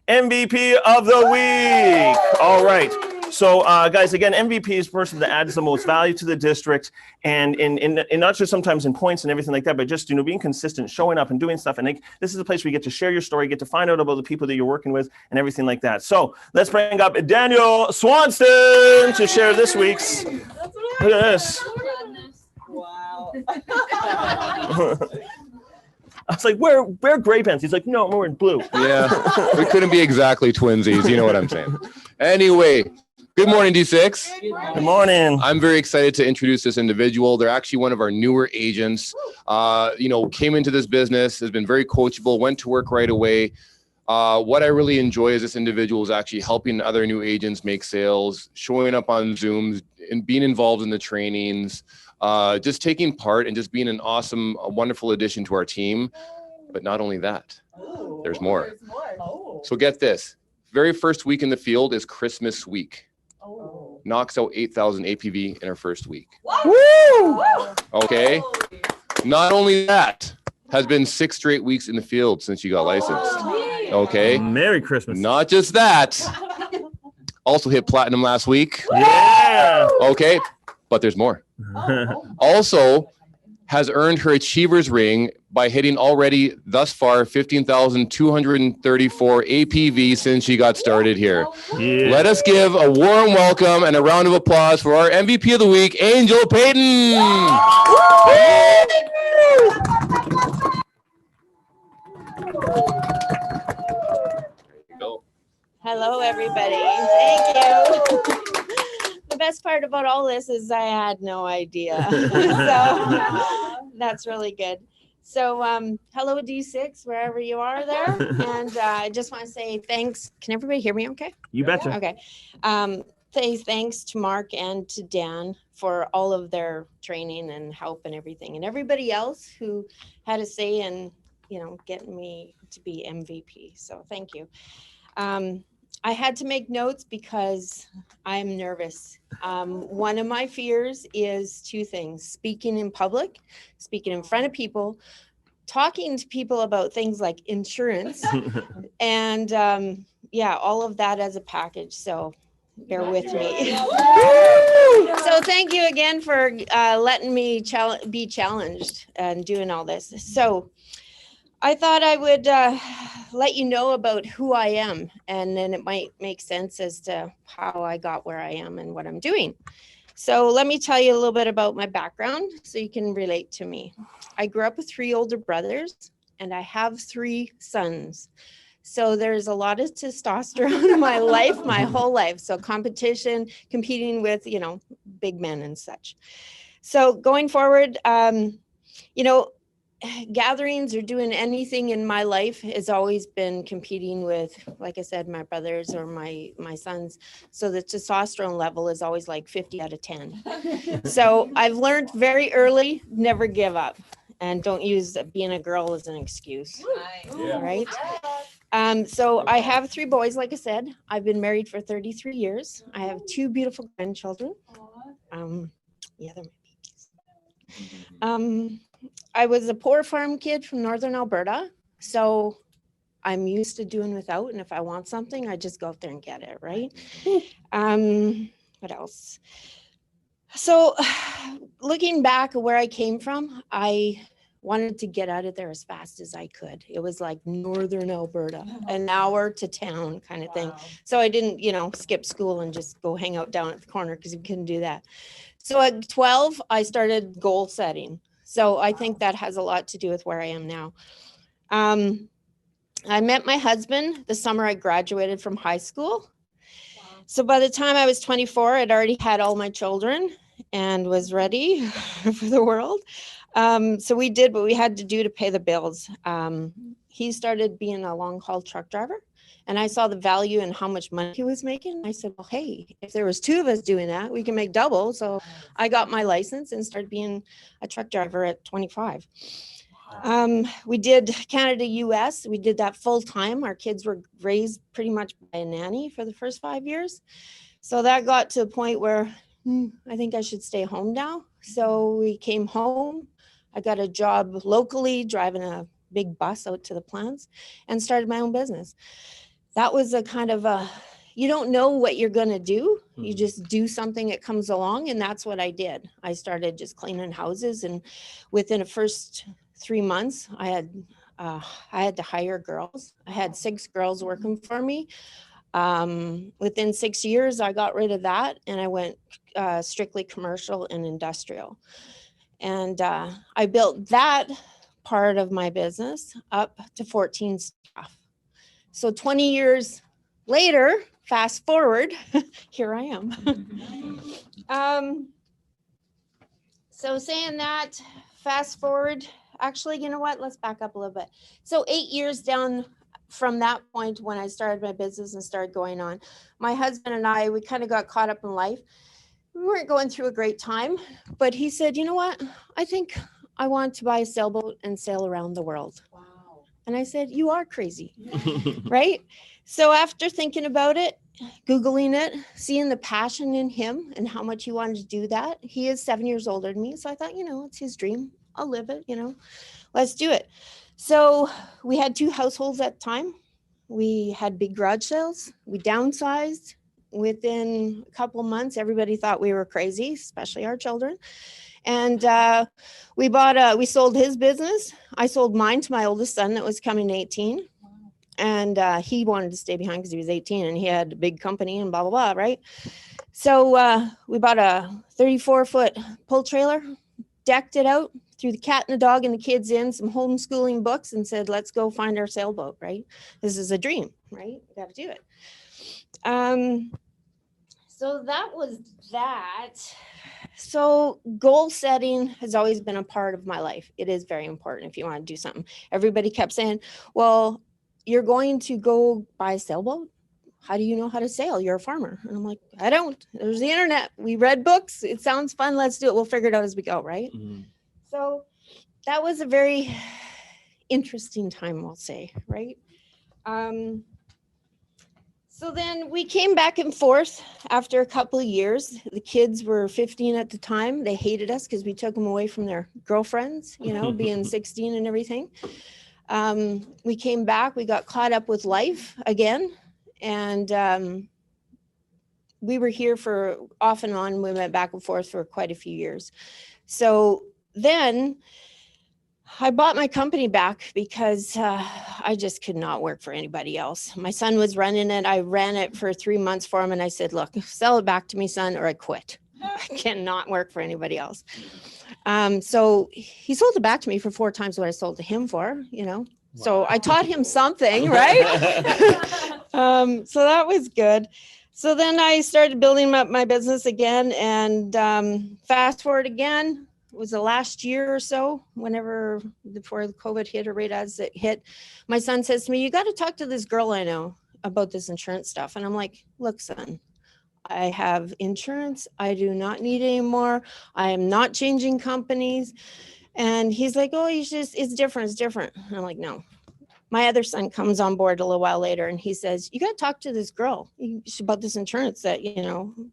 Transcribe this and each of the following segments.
MVP of the week. All right. So, guys, again, MVP is the person that adds the most value to the district, and in not just sometimes in points and everything like that, but just being consistent, showing up and doing stuff. And this is a place where you get to share your story, get to find out about the people that you're working with, and everything like that. So let's bring up Daniel Swanston to share this week's. Look at this. Wow. I was like, wear gray pants. He's like, no, I'm wearing blue. Yeah, we couldn't be exactly twinsies. You know what I'm saying. Anyway, good morning, D6. Good morning. I'm very excited to introduce this individual. They're actually one of our newer agents. Came into this business, has been very coachable, went to work right away. What I really enjoy is this individual is actually helping other new agents make sales, showing up on Zooms and being involved in the trainings, just taking part and just being an awesome, wonderful addition to our team. But not only that, there's more. So get this. Very first week in the field is Christmas week. Knocks out 8,000 APV in her first week. Woo! Okay. Not only that, has been 6 straight weeks in the field since she got licensed. Okay. Merry Christmas. Not just that. Also hit platinum last week. Yeah. Okay. But there's more. Also has earned her Achievers ring by hitting already thus far 15,234 APV since she got started here. Yeah. Let us give a warm welcome and a round of applause for our MVP of the week, Angel Payton. Hello, everybody. Thank you. The best part about all this is I had no idea. So that's really good. So hello, D6, wherever you are there. And I just want to say thanks. Can everybody hear me okay? You betcha. Okay. Say thanks to Mark and to Dan for all of their training and help and everything. And everybody else who had a say in, getting me to be MVP. So thank you. I had to make notes because I'm nervous. One of my fears is 2 things: speaking in public, speaking in front of people, talking to people about things like insurance, and all of that as a package. So bear with me. So thank you again for letting me be challenged and doing all this. So I thought I would let you know about who I am, and then it might make sense as to how I got where I am and what I'm doing. So let me tell you a little bit about my background so you can relate to me. I grew up with 3 older brothers, and I have 3 sons. So there's a lot of testosterone in my life, my whole life. So competition, competing with, big men and such. So going forward, gatherings or doing anything in my life has always been competing with, like I said, my brothers or my sons. So the testosterone level is always like 50 out of 10. So I've learned very early, never give up, and don't use being a girl as an excuse. Right? So I have 3 boys, like I said. I've been married for 33 years. I have 2 beautiful grandchildren. They're my babies. I was a poor farm kid from northern Alberta, so I'm used to doing without, and if I want something, I just go out there and get it, right? What else? So looking back at where I came from, I wanted to get out of there as fast as I could. It was like northern Alberta, an hour to town kind of thing. So I didn't, skip school and just go hang out down at the corner because we couldn't do that. So at 12, I started goal setting. So I think that has a lot to do with where I am now. I met my husband the summer I graduated from high school. So by the time I was 24, I'd already had all my children and was ready for the world. So we did what we had to do to pay the bills. He started being a long haul truck driver, and I saw the value in how much money he was making. I said, well, hey, if there was 2 of us doing that, we can make double. So I got my license and started being a truck driver at 25. We did Canada, US. We did that full time. Our kids were raised pretty much by a nanny for the first 5 years. So that got to a point where I think I should stay home now. So we came home. I got a job locally driving a big bus out to the plants and started my own business. that was a kind of a, you don't know what you're going to do. You Mhm. just do something that comes along. And that's what I did. I started just cleaning houses. And within the first 3 months, I had to hire girls. I had 6 girls working for me. Within 6 years, I got rid of that and I went strictly commercial and industrial. And I built that part of my business up to 14 staff. So 20 years later, fast forward, here I am. So saying that, fast forward, actually, you know what? Let's back up a little bit. So 8 years down from that point when I started my business and started going on, my husband and I, we kind of got caught up in life. We weren't going through a great time, but he said, you know what? I think I want to buy a sailboat and sail around the world. Wow. And I said, you are crazy, right? So after thinking about it, Googling it, seeing the passion in him and how much he wanted to do that. He is 7 years older than me. So I thought, it's his dream. I'll live it, let's do it. So we had 2 households at the time. We had big garage sales. We downsized. Within a couple months, everybody thought we were crazy, especially our children. And we sold his business. I sold mine to my oldest son that was coming 18. And he wanted to stay behind because he was 18 and he had a big company and blah, blah, blah, right? So we bought a 34-foot pull trailer, decked it out, threw the cat and the dog and the kids in, some homeschooling books, and said, let's go find our sailboat, right? This is a dream, right? We got to do it. So that was that. So goal setting has always been a part of my life. It is very important if you want to do something. Everybody kept saying, well, you're going to go buy a sailboat? How do you know how to sail? You're a farmer. And I'm like, I don't. There's the internet. We read books. It sounds fun. Let's do it. We'll figure it out as we go, right? Mm-hmm. So that was a very interesting time, I'll say, right? So then we came back and forth after a couple of years. The kids were 15 at the time. They hated us because we took them away from their girlfriends, being 16 and everything. We came back, we got caught up with life again. And we were here for off and on. We went back and forth for quite a few years. So then I bought my company back because I just could not work for anybody else. My son was running it. I ran it for 3 months for him. And I said, look, sell it back to me, son, or I quit. I cannot work for anybody else. So he sold it back to me for 4 times what I sold to him for, So I taught him something, right? So that was good. So then I started building up my business again. And fast forward again. It was the last year or so, before the COVID hit or right as it hit, my son says to me, you got to talk to this girl I know about this insurance stuff. And I'm like, look, son, I have insurance. I do not need any more. I am not changing companies. And he's like, oh, it's different. It's different. And I'm like, no. My other son comes on board a little while later and he says, you got to talk to this girl about this insurance that,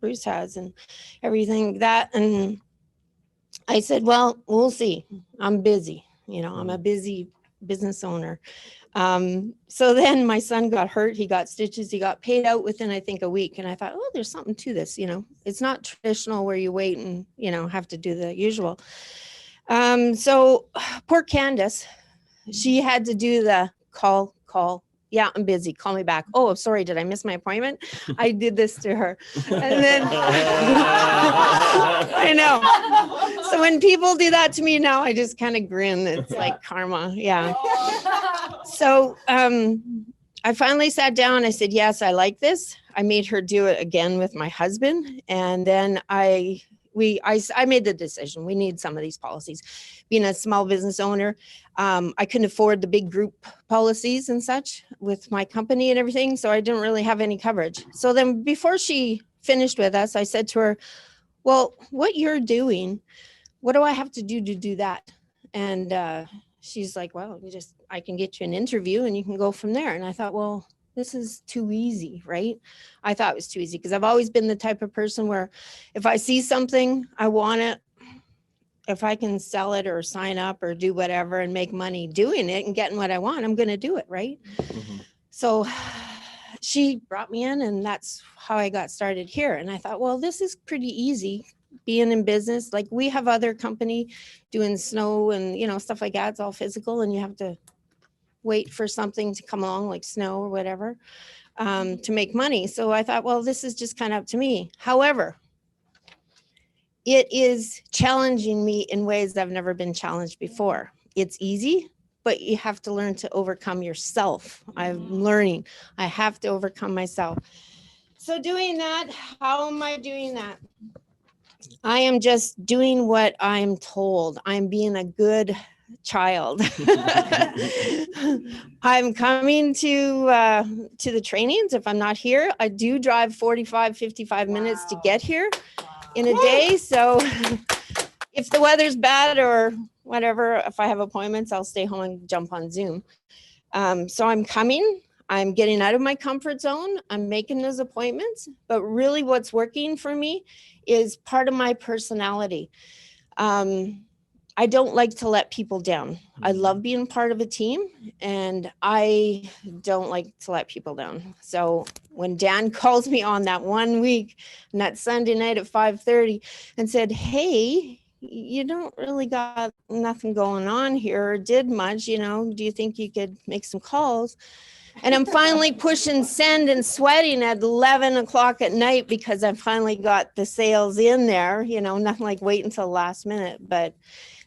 Bruce has and everything that. And I said, well, we'll see. I'm busy. I'm a busy business owner. So then my son got hurt. He got stitches. He got paid out within, I think, a week. And I thought, oh, there's something to this. It's not traditional where you wait and, have to do the usual. So poor Candace, she had to do the call. Yeah, I'm busy. Call me back. Oh, sorry. Did I miss my appointment? I did this to her. And then I know. So when people do that to me now, I just kind of grin. It's like karma. Yeah. So I finally sat down. I said, yes, I like this. I made her do it again with my husband. And then I made the decision. We need some of these policies. Being a small business owner, I couldn't afford the big group policies and such with my company and everything. So I didn't really have any coverage. So then before she finished with us, I said to her, well, what you're doing, what do I have to do that? And she's like, well, I can get you an interview and you can go from there. And I thought, well, this is too easy, right? I thought it was too easy because I've always been the type of person where if I see something, I want it. If I can sell it or sign up or do whatever and make money doing it and getting what I want, I'm going to do it, right? Mm-hmm. So she brought me in, and that's how I got started here. And I thought, well, this is pretty easy being in business. Like, we have other company doing snow and, you know, stuff like that. It's all physical, and you have to wait for something to come along, like snow or whatever, to make money. So I thought, well, this is just kind of up to me. However, it is challenging me in ways I've never been challenged before. It's easy, but you have to learn to overcome yourself. I'm learning. I have to overcome myself. So doing that, how am I doing that? I am just doing what I'm told. I'm being a good child. I'm coming to the trainings. If I'm not here, I do drive 45, 55 minutes to get here in a day. So if the weather's bad or whatever, if I have appointments, I'll stay home and jump on Zoom. So I'm coming. I'm getting out of my comfort zone. I'm making those appointments. But really what's working for me is part of my personality. I don't like to let people down. I love being part of a team, and I don't like to let people down. So when Dan calls me on that one week and that Sunday night at 5:30 and said, hey, you don't really got nothing going on here or did much, you know, do you think you could make some calls? And I'm finally pushing send and sweating at 11 o'clock at night because I finally got the sales in there, you know, nothing like wait until the last minute. But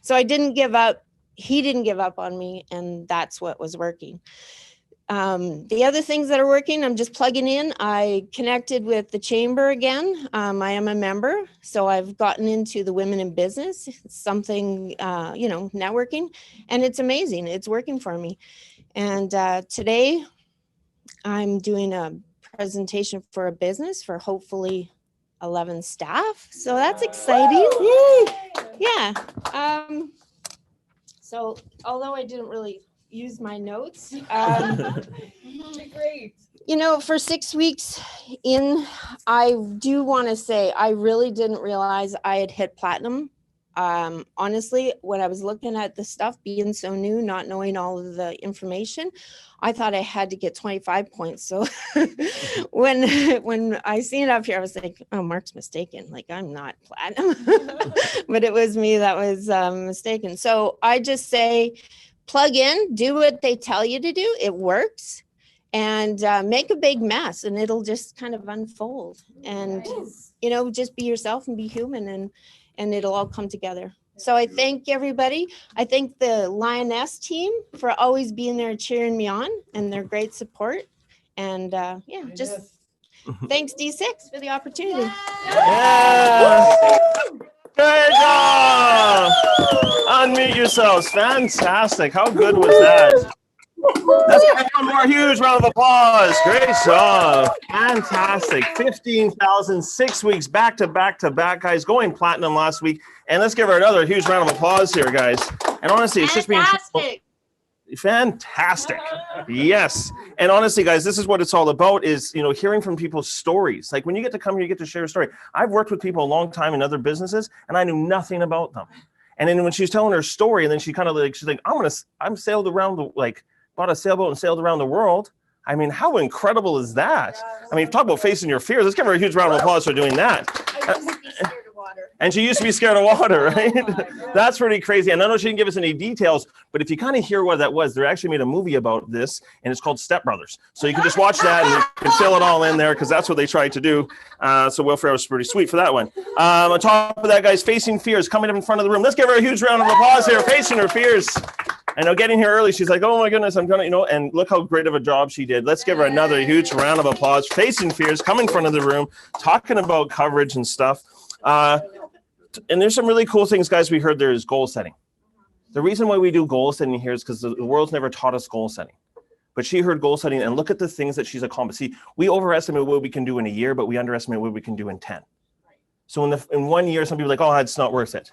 so I didn't give up. He didn't give up on me. And that's what was working. The other things that are working, I'm just plugging in. I connected with the chamber again. I am a member. So I've gotten into the women in business, something, you know, networking, and it's amazing. It's working for me. And today I'm doing a presentation for a business for hopefully 11 staff. So that's exciting. Yeah. So although I didn't really use my notes, Great. you know, for 6 weeks in, I do want to say I really didn't realize I had hit platinum. Honestly, when I was looking at the stuff, being so new, not knowing all of the information, I thought I had to get 25 points. So when I seen it up here, I was like, oh, Mark's mistaken. Like, I'm not platinum, but it was me that was mistaken. So I just say, plug in, do what they tell you to do. It works. And make a big mess, and it'll just kind of unfold. And, you know, just be yourself and be human, and it'll all come together. So I thank everybody. I thank the Lioness team for always being there cheering me on, and their great support. And yeah, just thanks D6 for the opportunity. Yeah. Great job. Unmute yourselves. Fantastic. How good was that? Let's give one more huge round of applause. Great job. Fantastic. 15,000, 6 weeks back to back to back, guys. Going platinum last week. And let's give her another huge round of applause here, guys. And honestly, it's just been fantastic. Yes. And honestly, guys, this is what it's all about is, you know, hearing from people's stories. Like when you get to come here, you get to share a story. I've worked with people a long time in other businesses, and I knew nothing about them. And then when she was telling her story, and then she kind of like, she's like, I'm sailed around the, like, bought a sailboat and sailed around the world. I mean, how incredible is that? I mean, talk about facing your fears. Let's give her a huge round of applause for doing that. And she used to be scared of water, right? That's pretty crazy. And I know she didn't give us any details, but if you kind of hear what that was, they actually made a movie about this, and it's called Step Brothers. So you can just watch that and you can fill it all in there because that's what they tried to do. So Will Ferrell was pretty sweet for that one. On top of that, guys, facing fears, coming up in front of the room. Let's give her a huge round of applause here, facing her fears. I know getting here early, she's like, oh my goodness, I'm gonna, you know, and look how great of a job she did. Let's give her another huge round of applause. Facing fears, coming in front of the room, talking about coverage and stuff. And there's some really cool things, guys, we heard there is goal setting. The reason why we do goal setting here is because the world's never taught us goal setting. But she heard goal setting, and look at the things that she's accomplished. See, we overestimate what we can do in a year, but we underestimate what we can do in 10. So in 1 year, some people are like, oh, it's not worth it.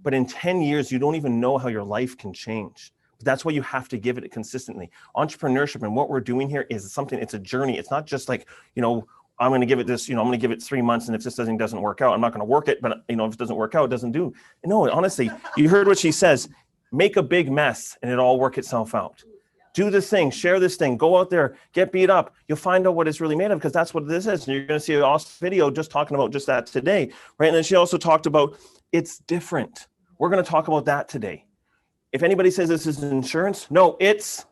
But in 10 years, you don't even know how your life can change. That's why you have to give it consistently. Entrepreneurship and what we're doing here is something, it's a journey. It's not just like, you know, I'm going to give it this, you know, I'm going to give it 3 months. And if this doesn't work out, I'm not going to work it. But, you know, if it doesn't work out, it doesn't do. No, honestly, you heard what she says, make a big mess and it'll all work itself out. Do the thing, share this thing, go out there, get beat up. You'll find out what it's really made of because that's what this is. And you're going to see an awesome video just talking about just that today, right? And then she also talked about it's different. We're going to talk about that today. If anybody says this is insurance, no, it's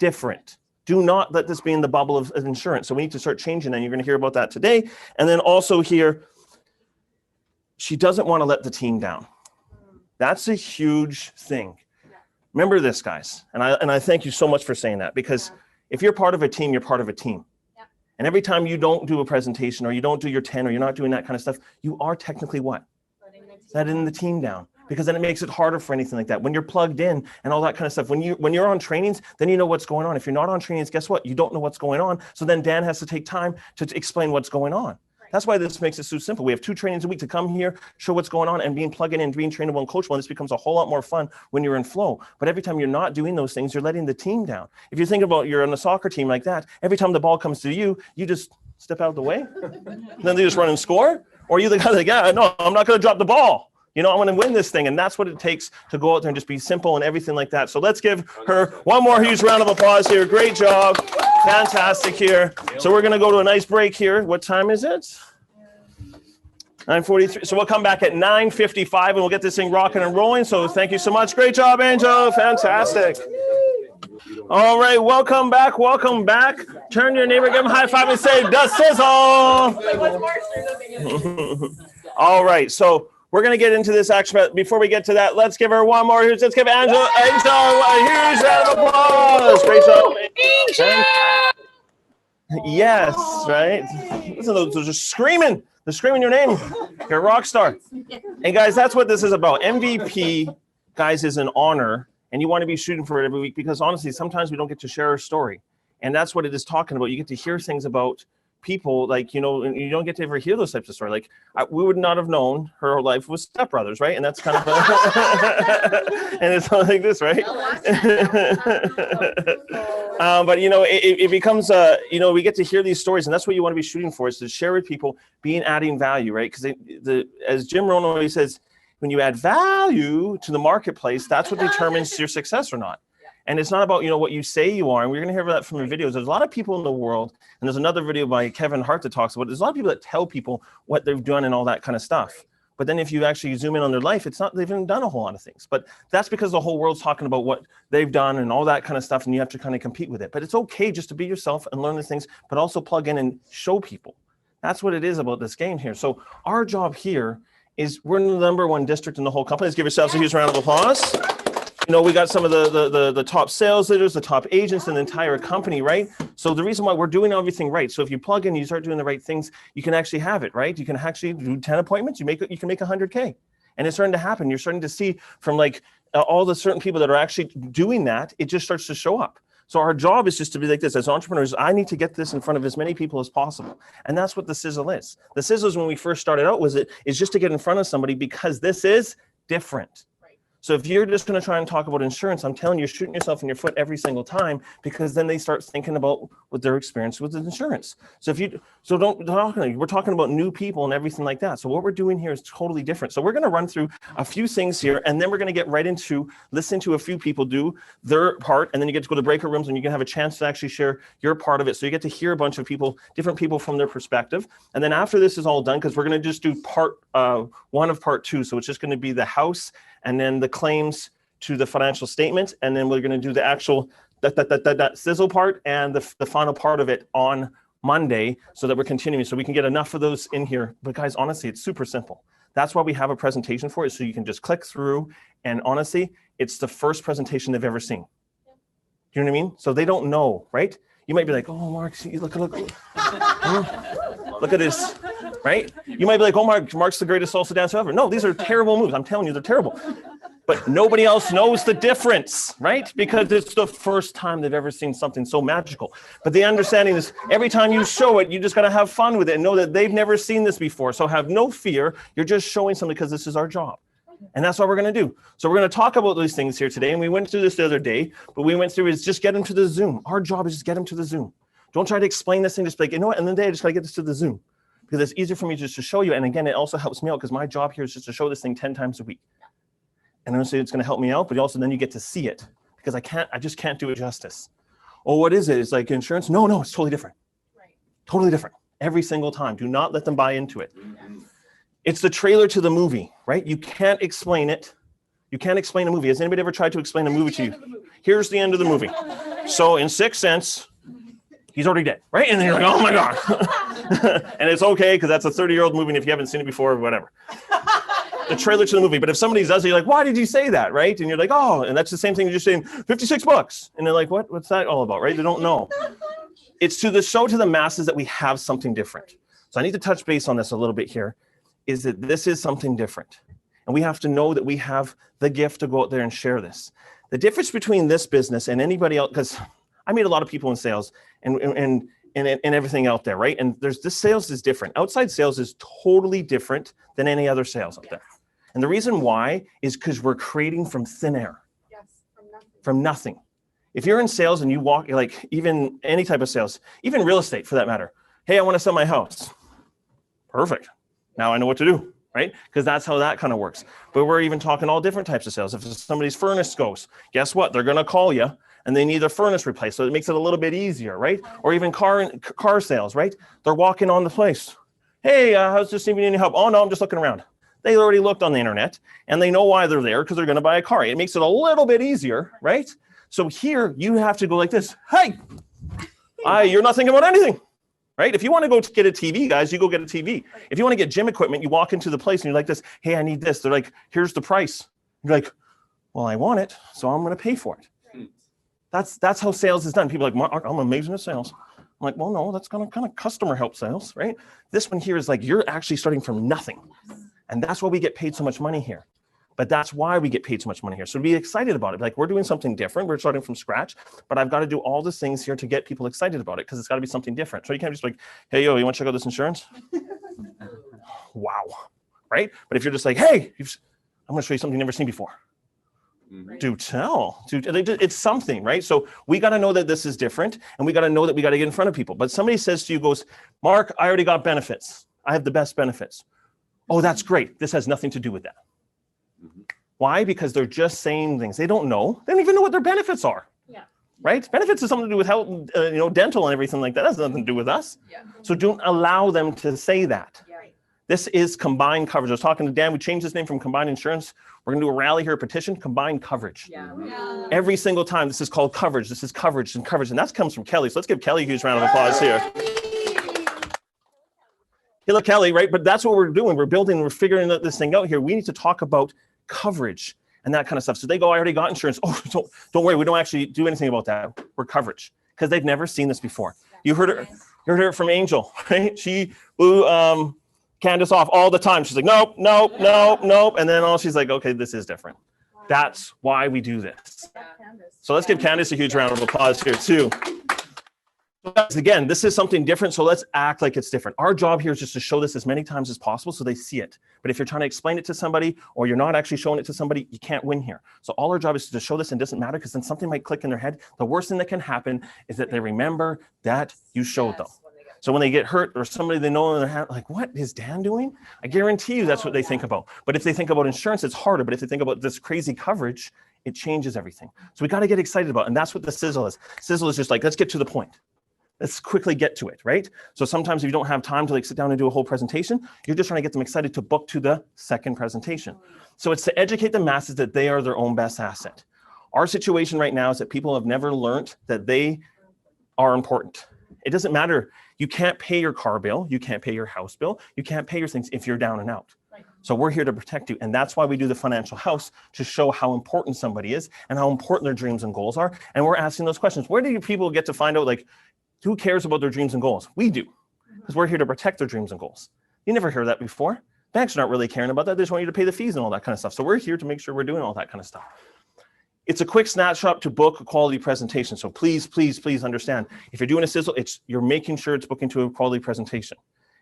different. Do not let this be in the bubble of insurance. So we need to start changing that. You're going to hear about that today. And then also here, she doesn't want to let the team down. That's a huge thing. Remember this, guys, and I thank you so much for saying that, because if you're part of a team, you're part of a team. Yeah. And every time you don't do a presentation or you don't do your 10 or you're not doing that kind of stuff, you are technically what? Letting the team down, because then it makes it harder for anything like that. When you're plugged in and all that kind of stuff, when you're on trainings, then you know what's going on. If you're not on trainings, guess what? You don't know what's going on. So then Dan has to take time to explain what's going on. That's why this makes it so simple. We have 2 trainings a week to come here, show what's going on, and being plugged in and being trainable and coachable. And this becomes a whole lot more fun when you're in flow. But every time you're not doing those things, you're letting the team down. If you think about you're on a soccer team like that, every time the ball comes to you, you just step out of the way. And then they just run and score. Or you the guy like, yeah, no, I'm not going to drop the ball. You know, I'm going to win this thing. And that's what it takes to go out there and just be simple and everything like that. So let's give her one more huge round of applause here. Great job. Fantastic here. So we're going to go to a nice break here. What time is it? 9:43. So we'll come back at 9:55 and we'll get this thing rocking and rolling. So thank you so much. Great job, Angel. Fantastic. All right. Welcome back. Welcome back. Turn to your neighbor, give him a high five and say, "The Sizzle." All right. So we're going to get into this action. But before we get to that, let's give her one more. Let's give Angel a huge round of applause. Great job. Angel. Yes. Right. Listen, those are screaming. They're screaming your name. You're a rock star. And guys, that's what this is about. MVP, guys, is an honor, and you want to be shooting for it every week because honestly, sometimes we don't get to share our story. And that's what it is talking about. You get to hear things about people, like, you know, and you don't get to ever hear those types of stories. Like, we would not have known her life was stepbrothers, right? And that's kind of, and it's like this, right? But, you know, it becomes, you know, we get to hear these stories, and that's what you want to be shooting for, is to share with people, adding value, right? Because as Jim Rohn always says, when you add value to the marketplace, that's what determines your success or not. And it's not about, you know, what you say you are. And we're going to hear that from the videos. There's a lot of people in the world, and there's another video by Kevin Hart that talks about it. There's a lot of people that tell people what they've done and all that kind of stuff. But then if you actually zoom in on their life, it's not, they've even done a whole lot of things. But that's because the whole world's talking about what they've done and all that kind of stuff, and you have to kind of compete with it. But it's okay just to be yourself and learn the things, but also plug in and show people. That's what it is about this game here. So our job here is we're the #1 district in the whole company. Let's give yourselves a huge round of applause. You know, we got some of the top sales leaders, the top agents in the entire company, right? So the reason why we're doing everything right. So if you plug in, you start doing the right things, you can actually have it, right? You can actually do 10 appointments, you can make 100K. And it's starting to happen. You're starting to see from like all the certain people that are actually doing that, it just starts to show up. So our job is just to be like this. As entrepreneurs, I need to get this in front of as many people as possible. And that's what the Sizzle is. The Sizzle is, when we first started out, is just to get in front of somebody because this is different. So if you're just going to try and talk about insurance, I'm telling you, you're shooting yourself in your foot every single time, because then they start thinking about what their experience with insurance. So we're talking about new people and everything like that. So what we're doing here is totally different. So we're going to run through a few things here, and then we're going to get right into listening to a few people do their part, and then you get to go to breakout rooms and you can have a chance to actually share your part of it. So you get to hear a bunch of people, different people from their perspective. And then after this is all done, because we're going to just do part 1 of part 2. So it's just going to be the house, and then the claims to the financial statement, and then we're going to do the actual that Sizzle part and the final part of it on Monday, so that we're continuing, so we can get enough of those in here. But guys, honestly, it's super simple. That's why we have a presentation for it, so you can just click through, and honestly, it's the first presentation they've ever seen. You know what I mean? So they don't know, right? You might be like, oh, Mark, see, look at this, right? You might be like, oh, Mark's the greatest salsa dancer ever. No, these are terrible moves. I'm telling you, they're terrible. But nobody else knows the difference, right? Because it's the first time they've ever seen something so magical. But the understanding is, every time you show it, you just got to have fun with it and know that they've never seen this before. So have no fear. You're just showing something because this is our job. And that's what we're going to do. So we're going to talk about these things here today. And we went through this the other day, but we went through is just get them to the Zoom. Our job is just get them to the Zoom. Don't try to explain this thing. Just be like, you know what? And then I just got to get this to the Zoom, because it's easier for me just to show you. And again, it also helps me out, because my job here is just to show this thing 10 times a week. And honestly, it's going to help me out, but also then you get to see it, because I just can't do it justice. Oh, what is it? It's like insurance. No, it's totally different. Right. Totally different. Every single time. Do not let them buy into it. It's the trailer to the movie, right? You can't explain it. You can't explain a movie. Has anybody ever tried to explain a movie to you? Here's the end of the movie. So in Sixth Sense, he's already dead, right? And then you're like, oh my God. And it's okay because that's a 30-year-old movie. And if you haven't seen it before, whatever. The trailer to the movie. But if somebody does it, you're like, why did you say that, right? And you're like, oh, and that's the same thing you're just saying, $56. And they're like, what's that all about, right? They don't know. It's to show to the masses that we have something different. So I need to touch base on this a little bit here, is that this is something different. And we have to know that we have the gift to go out there and share this. The difference between this business and anybody else, because I meet a lot of people in sales and everything out there, right? And this sales is different. Outside sales is totally different than any other sales out there. And the reason why is because we're creating from thin air. Yes, from nothing. From nothing. If you're in sales and you walk, like even any type of sales, even real estate for that matter. Hey, I want to sell my house. Perfect. Now I know what to do, right? Because that's how that kind of works. But we're even talking all different types of sales. If somebody's furnace goes, guess what? They're going to call you and they need their furnace replaced. So it makes it a little bit easier, right? Or even car sales, right? They're walking on the place. Hey, how's this need any help? Oh, no, I'm just looking around. They already looked on the internet and they know why they're there because they're going to buy a car. It makes it a little bit easier, right? So here you have to go like this. Hey, you're not thinking about anything, right? If you want to go get a TV, guys, you go get a TV. If you want to get gym equipment, you walk into the place and you're like this. Hey, I need this. They're like, here's the price. You're like, well, I want it, so I'm going to pay for it. That's how sales is done. People are like, Mark, I'm amazing at sales. I'm like, well, no, that's kind of customer help sales, right? This one here is like, you're actually starting from nothing. And that's why we get paid so much money here. But that's why we get paid so much money here. So be excited about it. Like, we're doing something different. We're starting from scratch, but I've got to do all the things here to get people excited about it because it's got to be something different. So you can't just like, hey, yo, you want to check out this insurance? Wow. Right? But if you're just like, hey, I'm going to show you something you've never seen before. Do tell. It's something, right? So we got to know that this is different and we got to know that we got to get in front of people. But somebody says to you, goes, Mark, I already got benefits. I have the best benefits. Oh, that's great. This has nothing to do with that. Why? Because they're just saying things. They don't know. They don't even know what their benefits are. Yeah. Right? Benefits is something to do with health, dental and everything like that. That has nothing to do with us. Yeah. So don't allow them to say that. Yeah. This is combined coverage. I was talking to Dan. We changed this name from combined insurance. We're going to do a rally here, a petition, combined coverage. Yeah. Yeah. Every single time, this is called coverage. This is coverage and coverage. And that comes from Kelly. So let's give Kelly a huge round of applause here. Hello, Kelly, right? But that's what we're doing. We're building, we're figuring this thing out here. We need to talk about coverage and that kind of stuff. So they go, I already got insurance. Oh, don't worry. We don't actually do anything about that. We're coverage because they've never seen this before. You heard it from Angel, right? She blew Candace off all the time. She's like, nope. And then she's like, okay, this is different. That's why we do this. So let's give Candace a huge round of applause here too. Again, this is something different, so let's act like it's different. Our job here is just to show this as many times as possible so they see it. But if you're trying to explain it to somebody or you're not actually showing it to somebody, you can't win here. So all our job is to show this, and it doesn't matter because then something might click in their head. The worst thing that can happen is that they remember that you showed them. So when they get hurt or somebody they know in their head, like, what is Dan doing? I guarantee you that's what they think about. But if they think about insurance, it's harder. But if they think about this crazy coverage, it changes everything. So we got to get excited about it. And that's what the Sizzle is. Sizzle is just like, let's get to the point. Let's quickly get to it, right? So sometimes if you don't have time to like sit down and do a whole presentation, you're just trying to get them excited to book to the second presentation. So it's to educate the masses that they are their own best asset. Our situation right now is that people have never learned that they are important. It doesn't matter. You can't pay your car bill. You can't pay your house bill. You can't pay your things if you're down and out. So we're here to protect you. And that's why we do the financial house, to show how important somebody is and how important their dreams and goals are. And we're asking those questions. Where do people get to find out, like, who cares about their dreams and goals? We do, because we're here to protect their dreams and goals. You never heard that before. Banks are not really caring about that. They just want you to pay the fees and all that kind of stuff. So we're here to make sure we're doing all that kind of stuff. It's a quick snapshot to book a quality presentation. So please, please, please understand, if you're doing a Sizzle, you're making sure it's booking to a quality presentation.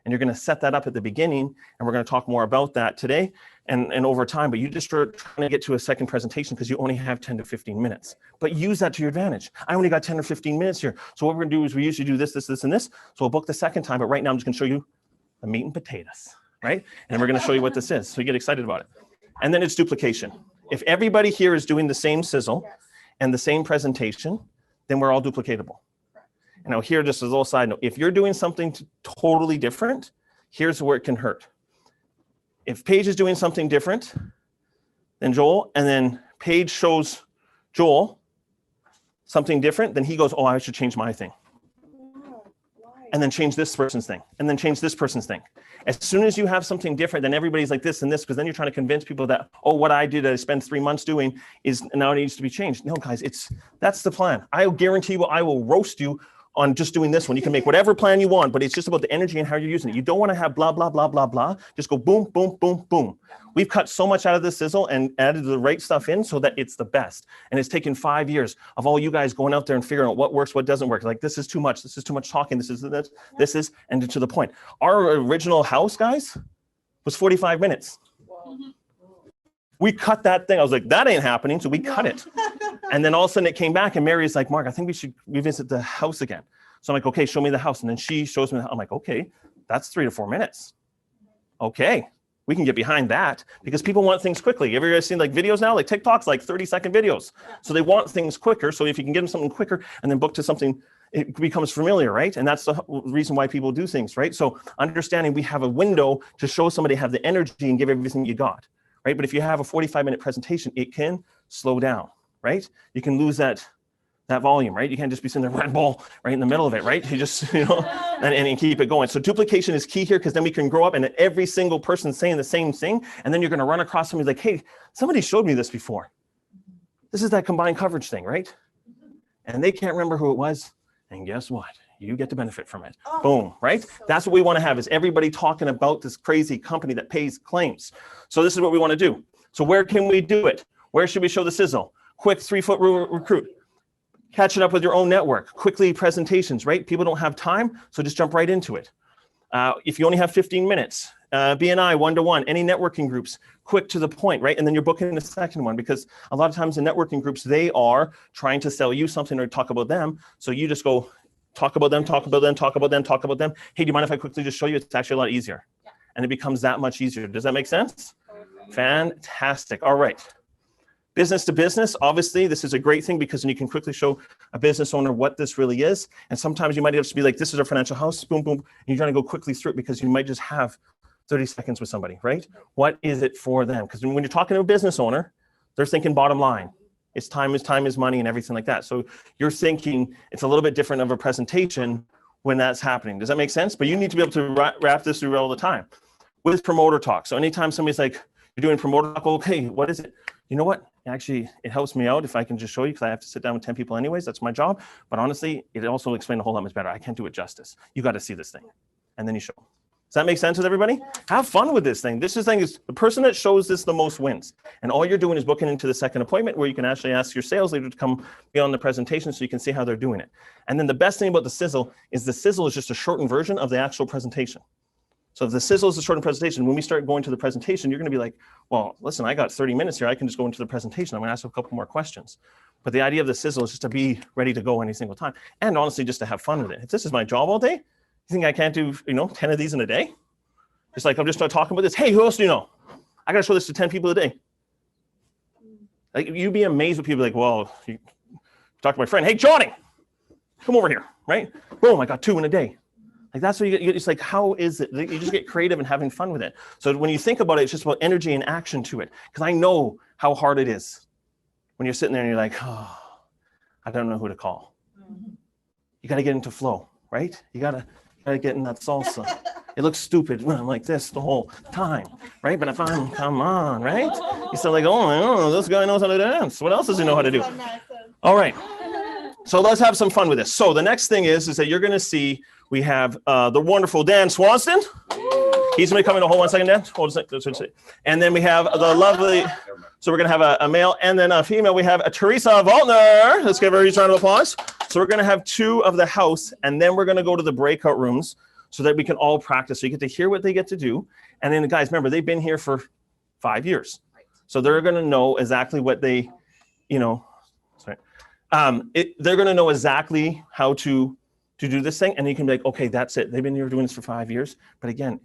And you're going to set that up at the beginning, and we're going to talk more about that today and over time. But you just start trying to get to a second presentation because you only have 10 to 15 minutes. But use that to your advantage. I only got 10 or 15 minutes here. So what we're going to do is we usually do this, and this. So we'll book the second time. But right now, I'm just going to show you the meat and potatoes, right? And we're going to show you what this is. So you get excited about it. And then it's duplication. If everybody here is doing the same Sizzle and the same presentation, then we're all duplicatable. And now here, just as a little side note, if you're doing something totally different, here's where it can hurt. If Paige is doing something different than Joel, and then Paige shows Joel something different, then he goes, oh, I should change my thing. And then change this person's thing, and then change this person's thing. As soon as you have something different, then everybody's like this and this, because then you're trying to convince people that, oh, what I did, I spent 3 months doing is now it needs to be changed. No, guys, that's the plan. I guarantee you, I will roast you on just doing this one. You can make whatever plan you want, but it's just about the energy and how you're using it. You don't want to have blah, blah, blah, blah, blah. Just go boom, boom, boom, boom. We've cut so much out of this Sizzle and added the right stuff in so that it's the best. And it's taken 5 years of all you guys going out there and figuring out what works, what doesn't work. Like, this is too much. This is too much talking. This is, and to the point. Our original house, guys, was 45 minutes. We cut that thing. I was like, that ain't happening. So we cut it. And then all of a sudden it came back and Mary's like, Mark, I think we should revisit the house again. So I'm like, okay, show me the house. And then she shows me, I'm like, okay, that's 3 to 4 minutes. Okay, we can get behind that because people want things quickly. Have you guys seen like videos now? Like TikTok's like 30-second videos. So they want things quicker. So if you can get them something quicker and then book to something, it becomes familiar, right? And that's the reason why people do things, right? So understanding we have a window to show somebody have the energy and give everything you got, right? But if you have a 45-minute presentation, it can slow down, right? You can lose that volume, right? You can't just be sitting there Red Bull right in the middle of it, right? You just, and keep it going. So duplication is key here because then we can grow up and every single person saying the same thing. And then you're going to run across somebody like, hey, somebody showed me this before. This is that combined coverage thing, right? And they can't remember who it was. And guess what? You get to benefit from it. Boom, right? That's what we want to have is everybody talking about this crazy company that pays claims. So this is what we want to do. So where can we do it? Where should we show the Sizzle? Quick 3-foot recruit. Catch it up with your own network. Quickly presentations, right? People don't have time, so just jump right into it. If you only have 15 minutes, BNI, one-to-one, any networking groups, quick to the point, right? And then you're booking the second one because a lot of times in networking groups, they are trying to sell you something or talk about them. So you just go talk about them, talk about them, talk about them, talk about them. Hey, do you mind if I quickly just show you? It's actually a lot easier. And it becomes that much easier. Does that make sense? Fantastic. All right. Business to business, obviously, this is a great thing because then you can quickly show a business owner what this really is. And sometimes you might have to be like, this is our financial house, boom, boom. And you're trying to go quickly through it because you might just have 30 seconds with somebody, right? What is it for them? Because when you're talking to a business owner, they're thinking bottom line. It's time is money and everything like that. So you're thinking it's a little bit different of a presentation when that's happening. Does that make sense? But you need to be able to wrap this through all the time. With promoter talk. So anytime somebody's like, you're doing promoter talk, okay, what is it? You know what? Actually, it helps me out if I can just show you because I have to sit down with 10 people anyways. That's my job. But honestly, it also will explain a whole lot much better. I can't do it justice. You got to see this thing. And then you show. Does that make sense with everybody? Have fun with this thing. This thing is the person that shows this the most wins. And all you're doing is booking into the second appointment where you can actually ask your sales leader to come be on the presentation so you can see how they're doing it. And then the best thing about the Sizzle is just a shortened version of the actual presentation. So if the Sizzle is a shortened presentation, when we start going to the presentation, you're going to be like, well, listen, I got 30 minutes here. I can just go into the presentation. I'm going to ask a couple more questions. But the idea of the Sizzle is just to be ready to go any single time. And honestly, just to have fun with it. If this is my job all day, you think I can't do, 10 of these in a day? It's like, I'm just not talking about this. Hey, who else do you know? I got to show this to 10 people a day. Like, you'd be amazed with people like, well, you talk to my friend. Hey, Johnny, come over here, right? Boom, I got 2 in a day. Like that's what you get. It's like, how is it? You just get creative and having fun with it. So when you think about it, it's just about energy and action to it. Because I know how hard it is when you're sitting there and you're like, oh, I don't know who to call. You got to get into flow, right? You got to get in that salsa. It looks stupid when I'm like this the whole time, right? But if I'm, come on, right? You start like, oh, this guy knows how to dance. What else does he know how to do? All right. So let's have some fun with this. So the next thing is that you're going to see we have the wonderful Dan Swanston. He's going to come in. Hold 1 second, Dan. Hold a second. And then we have the lovely, so we're going to have a male and then a female. We have a Teresa Valtner. Let's give her a huge round of applause. So we're going to have 2 of the house, and then we're going to go to the breakout rooms so that we can all practice. So you get to hear what they get to do. And then, guys, remember, they've been here for 5 years. So they're going to know exactly what they, they're going to know exactly how to do this thing. And you can be like, okay, that's it. They've been here doing this for 5 years. But again,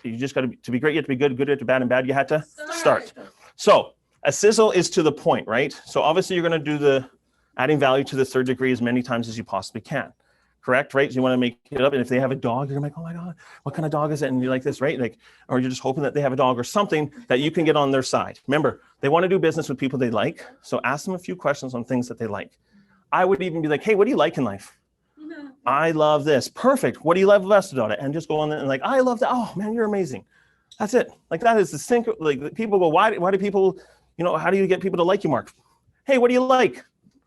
you just got to be great. You have to be good, good to bad, and bad. You had to start. So a Sizzle is to the point, right? So obviously you're going to do Adding value to the third degree as many times as you possibly can. Correct, right? So you want to make it up. And if they have a dog, you're like, oh my God, what kind of dog is it? And you're like this, right? Like, or you're just hoping that they have a dog or something that you can get on their side. Remember, they want to do business with people they like. So ask them a few questions on things that they like. I would even be like, hey, what do you like in life? I love this. Perfect. What do you love best about it? And just go on there and like, I love that. Oh man, you're amazing. That's it. Like that is the thing. Like people go, why do people, how do you get people to like you, Mark? Hey, what do you like?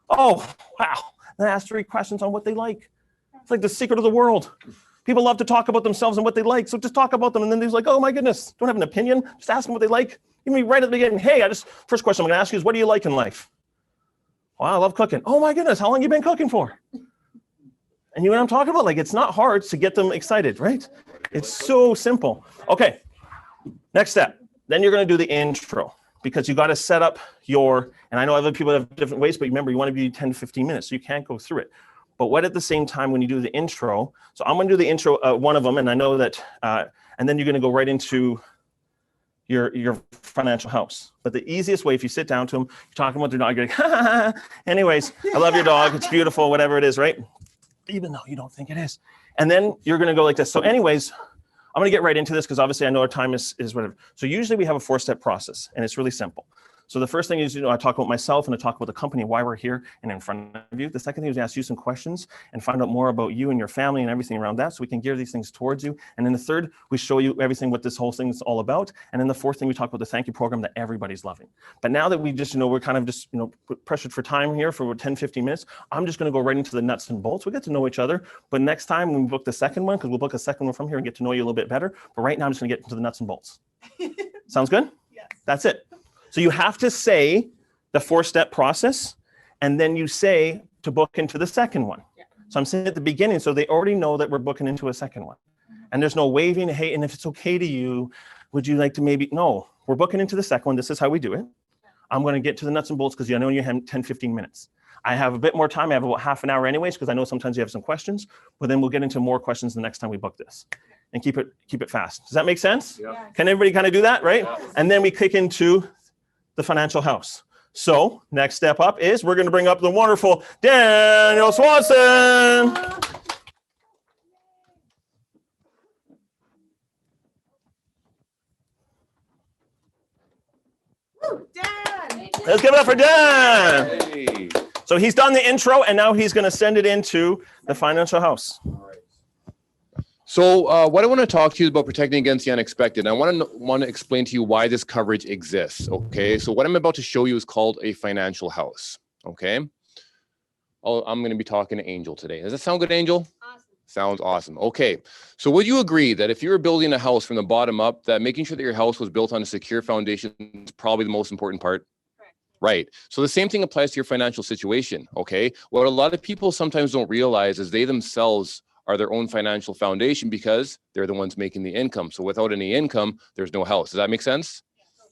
Oh, wow. And I ask 3 questions on what they like. It's like the secret of the world. People love to talk about themselves and what they like. So just talk about them. And then they're like, oh my goodness, don't have an opinion. Just ask them what they like. Even right at the beginning, hey, first question I'm going to ask you is, what do you like in life? Well, I love cooking. Oh my goodness, how long have you been cooking for? And you know what I'm talking about? Like, it's not hard to get them excited, right? It's so simple. Okay, next step. Then you're going to do the intro because you got to set up and I know other people have different ways, but remember, you want to be 10 to 15 minutes, so you can't go through it. But what at the same time when you do the intro, so I'm going to do the intro, one of them, and I know that, and then you're going to go right into your financial house. But the easiest way, if you sit down to them, you're talking about their dog, you're like, ha, ha, ha. Anyways, I love your dog, it's beautiful, whatever it is, right? Even though you don't think it is. And then you're going to go like this. So anyways, I'm going to get right into this because obviously I know our time is whatever. So usually we have a 4-step process, and it's really simple. So the first thing is, I talk about myself and I talk about the company, why we're here and in front of you. The second thing is ask you some questions and find out more about you and your family and everything around that so we can gear these things towards you. And then the third, we show you everything what this whole thing is all about. And then the fourth thing, we talk about the thank you program that everybody's loving. But now that we just, we're kind of just, pressured for time here for 10, 15 minutes, I'm just going to go right into the nuts and bolts. We get to know each other. But next time when we book the second one, because we'll book a second one from here and get to know you a little bit better. But right now I'm just going to get into the nuts and bolts. Sounds good? Yes. That's it. So you have to say the 4-step process, and then you say to book into the second one. Yeah. So I'm saying at the beginning, so they already know that we're booking into a second one. And there's no waving, hey, and if it's okay to you, would you like to maybe, no, we're booking into the second one. This is how we do it. I'm going to get to the nuts and bolts because I know you have 10, 15 minutes. I have a bit more time. I have about half an hour anyways, because I know sometimes you have some questions, but then we'll get into more questions the next time we book this and keep it fast. Does that make sense? Yeah. Can everybody kind of do that, right? Yes. And then we kick into the financial house. So next step up is we're going to bring up the wonderful Daniel Swanson. Woo, Dan! Let's give it up for Dan. Hey. So he's done the intro and now he's going to send it into the financial house. So what I want to talk to you about protecting against the unexpected. I want to explain to you why this coverage exists. Okay, so what I'm about to show you is called a financial house. Okay, I'm going to be talking to Angel today. Does that sound good, Angel? Awesome. Sounds awesome. Okay, so would you agree that if you were building a house from the bottom up, that making sure that your house was built on a secure foundation is probably the most important part? Correct. Right. So the same thing applies to your financial situation. Okay, what a lot of people sometimes don't realize is they themselves are their own financial foundation because they're the ones making the income. So without any income, there's no house. Does that make sense?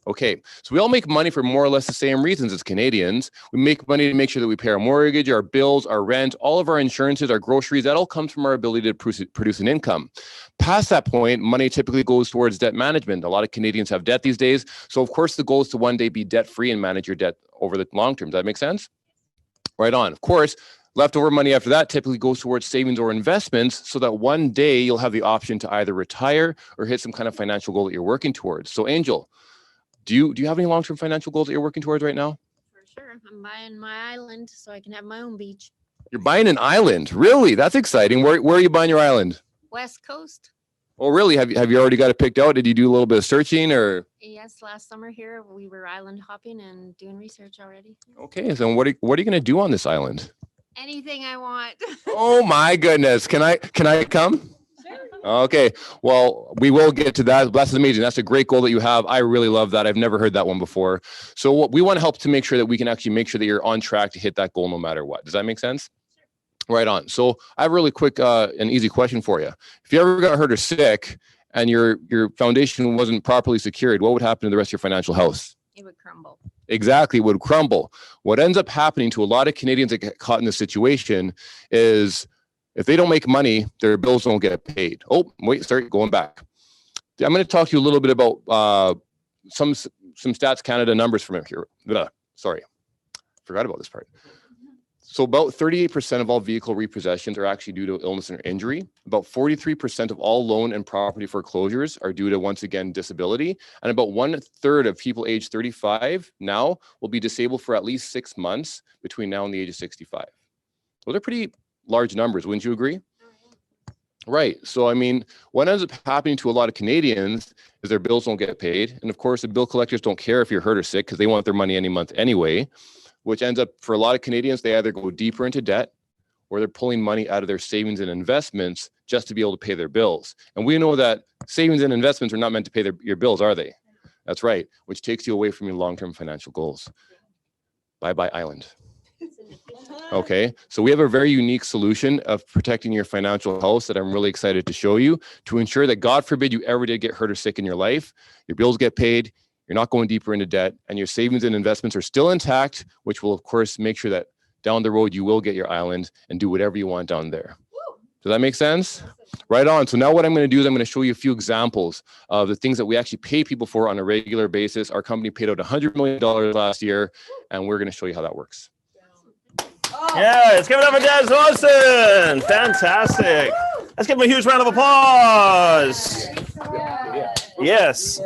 Okay, so we all make money for more or less the same reasons as Canadians. We make money to make sure that we pay our mortgage, our bills, our rent, all of our insurances, our groceries. That all comes from our ability to produce an income. Past that point, money typically goes towards debt management. A lot of Canadians have debt these days. So of course, the goal is to one day be debt-free and manage your debt over the long term. Does that make sense? Right on. Of course, leftover money after that typically goes towards savings or investments so that one day you'll have the option to either retire or hit some kind of financial goal that you're working towards. So Angel, do you have any long-term financial goals that you're working towards right now? For sure. I'm buying my island so I can have my own beach. You're buying an island. Really? That's exciting. Where are you buying your island? West Coast. Oh, really? Have you already got it picked out? Did you do a little bit of searching or? Yes, last summer here we were island hopping and doing research already. Okay, so what are you going to do on this island? Anything I want. Oh my goodness. Can I come? Sure. Okay. Well, we will get to that. That's amazing. That's a great goal that you have. I really love that. I've never heard that one before. So what we want to help to make sure that we can actually make sure that you're on track to hit that goal no matter what. Does that make sense? Sure. Right on. So I have a really quick and easy question for you. If you ever got hurt or sick and your foundation wasn't properly secured, what would happen to the rest of your financial house? It would crumble. Exactly, would crumble. What ends up happening to a lot of Canadians that get caught in this situation is if they don't make money, their bills don't get paid. Oh, wait, sorry, going back. I'm going to talk to you a little bit about some Stats Canada numbers from here. Sorry, forgot about this part. So about 38% of all vehicle repossessions are actually due to illness or injury. About 43% of all loan and property foreclosures are due to, once again, disability. And about 1/3 of people age 35 now will be disabled for at least 6 months between now and the age of 65. Those are pretty large numbers, wouldn't you agree? Right. So, I mean, what ends up happening to a lot of Canadians is their bills don't get paid. And of course, the bill collectors don't care if you're hurt or sick because they want their money any month anyway, which ends up, for a lot of Canadians, they either go deeper into debt or they're pulling money out of their savings and investments just to be able to pay their bills. And we know that savings and investments are not meant to pay your bills, are they? That's right, which takes you away from your long-term financial goals. Bye-bye island. Okay, so we have a very unique solution of protecting your financial health that I'm really excited to show you to ensure that, God forbid, you ever did get hurt or sick in your life, your bills get paid, you're not going deeper into debt, and your savings and investments are still intact, which will, of course, make sure that down the road you will get your island and do whatever you want down there. Does that make sense? Right on. So now what I'm going to do is I'm going to show you a few examples of the things that we actually pay people for on a regular basis. Our company paid out $100 million last year, and we're going to show you how that works. Yeah, let's give it up for Des Lawson. Fantastic. Let's give him a huge round of applause. Yes.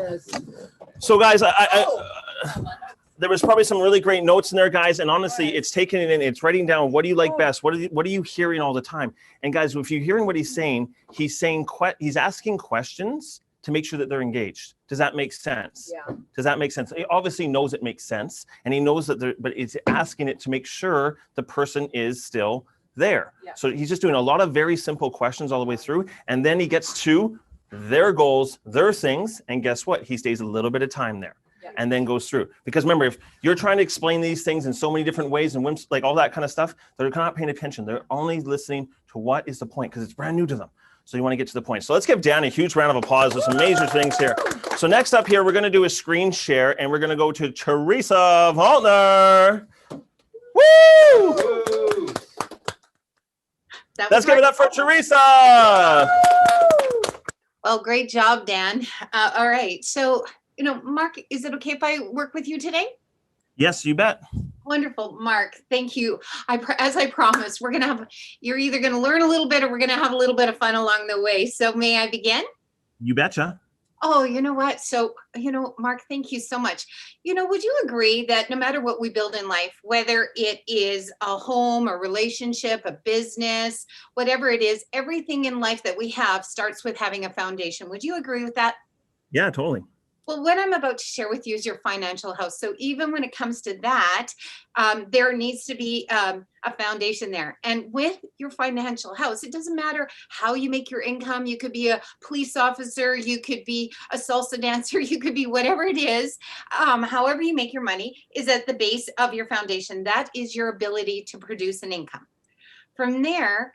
So, guys, there was probably some really great notes in there, guys. And honestly, it's taking it in. It's writing down, what do you like best? What are you hearing all the time? And guys, if you're hearing what he's saying he's asking questions to make sure that they're engaged. Does that make sense? Yeah. Does that make sense? He obviously knows it makes sense, and he knows that but it's asking it to make sure the person is still there. Yeah. So he's just doing a lot of very simple questions all the way through, and then he gets to their goals, their things, and guess what? He stays a little bit of time there. Yeah. And then goes through. Because remember, if you're trying to explain these things in so many different ways and like all that kind of stuff, they're not paying attention. They're only listening to what is the point, because it's brand new to them. So you want to get to the point. So let's give Dan a huge round of applause. There's some major things here. So next up here, we're going to do a screen share, and we're going to go to Teresa Valtner. Woo! Let's give it up for Teresa. Well, great job, Dan. All right. So, Mark, is it okay if I work with you today? Yes, you bet. Wonderful, Mark. Thank you. As I promised, you're either going to learn a little bit or we're going to have a little bit of fun along the way. So may I begin? You betcha. Oh, you know what? So, Mark, thank you so much. Would you agree that no matter what we build in life, whether it is a home, a relationship, a business, whatever it is, everything in life that we have starts with having a foundation. Would you agree with that? Yeah, totally. Well, what I'm about to share with you is your financial house. So even when it comes to that, there needs to be a foundation there. And with your financial house, it doesn't matter how you make your income. You could be a police officer, you could be a salsa dancer, you could be whatever it is. However you make your money is at the base of your foundation. That is your ability to produce an income. From there,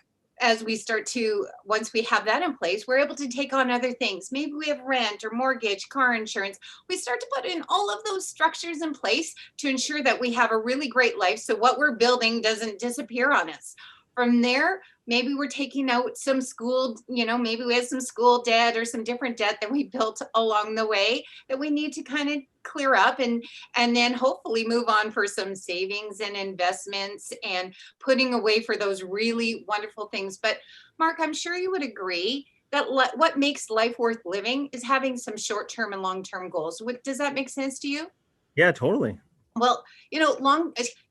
once we have that in place, we're able to take on other things. Maybe we have rent or mortgage, car insurance. We start to put in all of those structures in place to ensure that we have a really great life. So what we're building doesn't disappear on us. From there, maybe we're taking out some school, maybe we have some school debt or some different debt that we built along the way that we need to kind of clear up and then hopefully move on for some savings and investments and putting away for those really wonderful things. But Mark, I'm sure you would agree that what makes life worth living is having some short-term and long-term goals. Does that make sense to you? Yeah, totally. Well,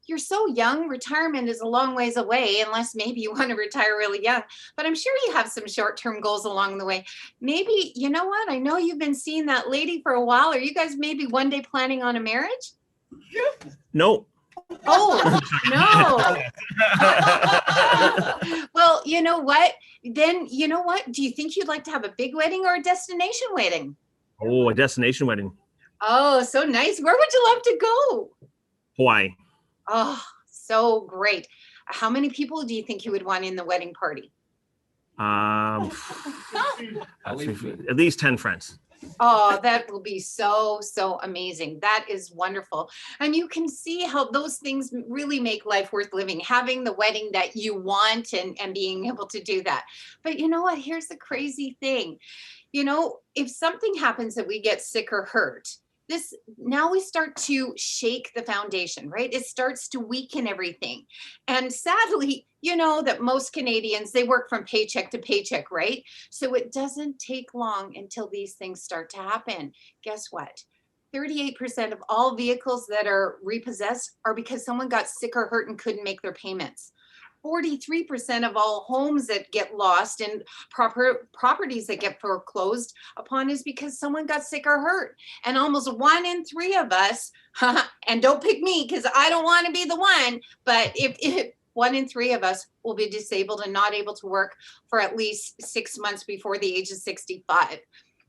you're so young, retirement is a long ways away, unless maybe you want to retire really young. But I'm sure you have some short-term goals along the way. Maybe, you know what? I know you've been seeing that lady for a while. Are you guys maybe one day planning on a marriage? No. Oh, no. Well, you know what? Then, you know what? Do you think you'd like to have a big wedding or a destination wedding? Oh, a destination wedding. Oh, so nice. Where would you love to go? Hawaii. Oh, so great. How many people do you think you would want in the wedding party? At least 10 friends. Oh, that will be so amazing. That is wonderful. And you can see how those things really make life worth living, having the wedding that you want and being able to do that. But you know what? Here's the crazy thing. If something happens that we get sick or hurt, now we start to shake the foundation, right? It starts to weaken everything. And sadly, you know that most Canadians, they work from paycheck to paycheck, right? So it doesn't take long until these things start to happen. Guess what? 38% of all vehicles that are repossessed are because someone got sick or hurt and couldn't make their payments. 43% of all homes that get lost and properties that get foreclosed upon is because someone got sick or hurt. And almost 1 in 3 of us, and don't pick me because I don't want to be the one, but if 1 in 3 of us will be disabled and not able to work for at least 6 months before the age of 65.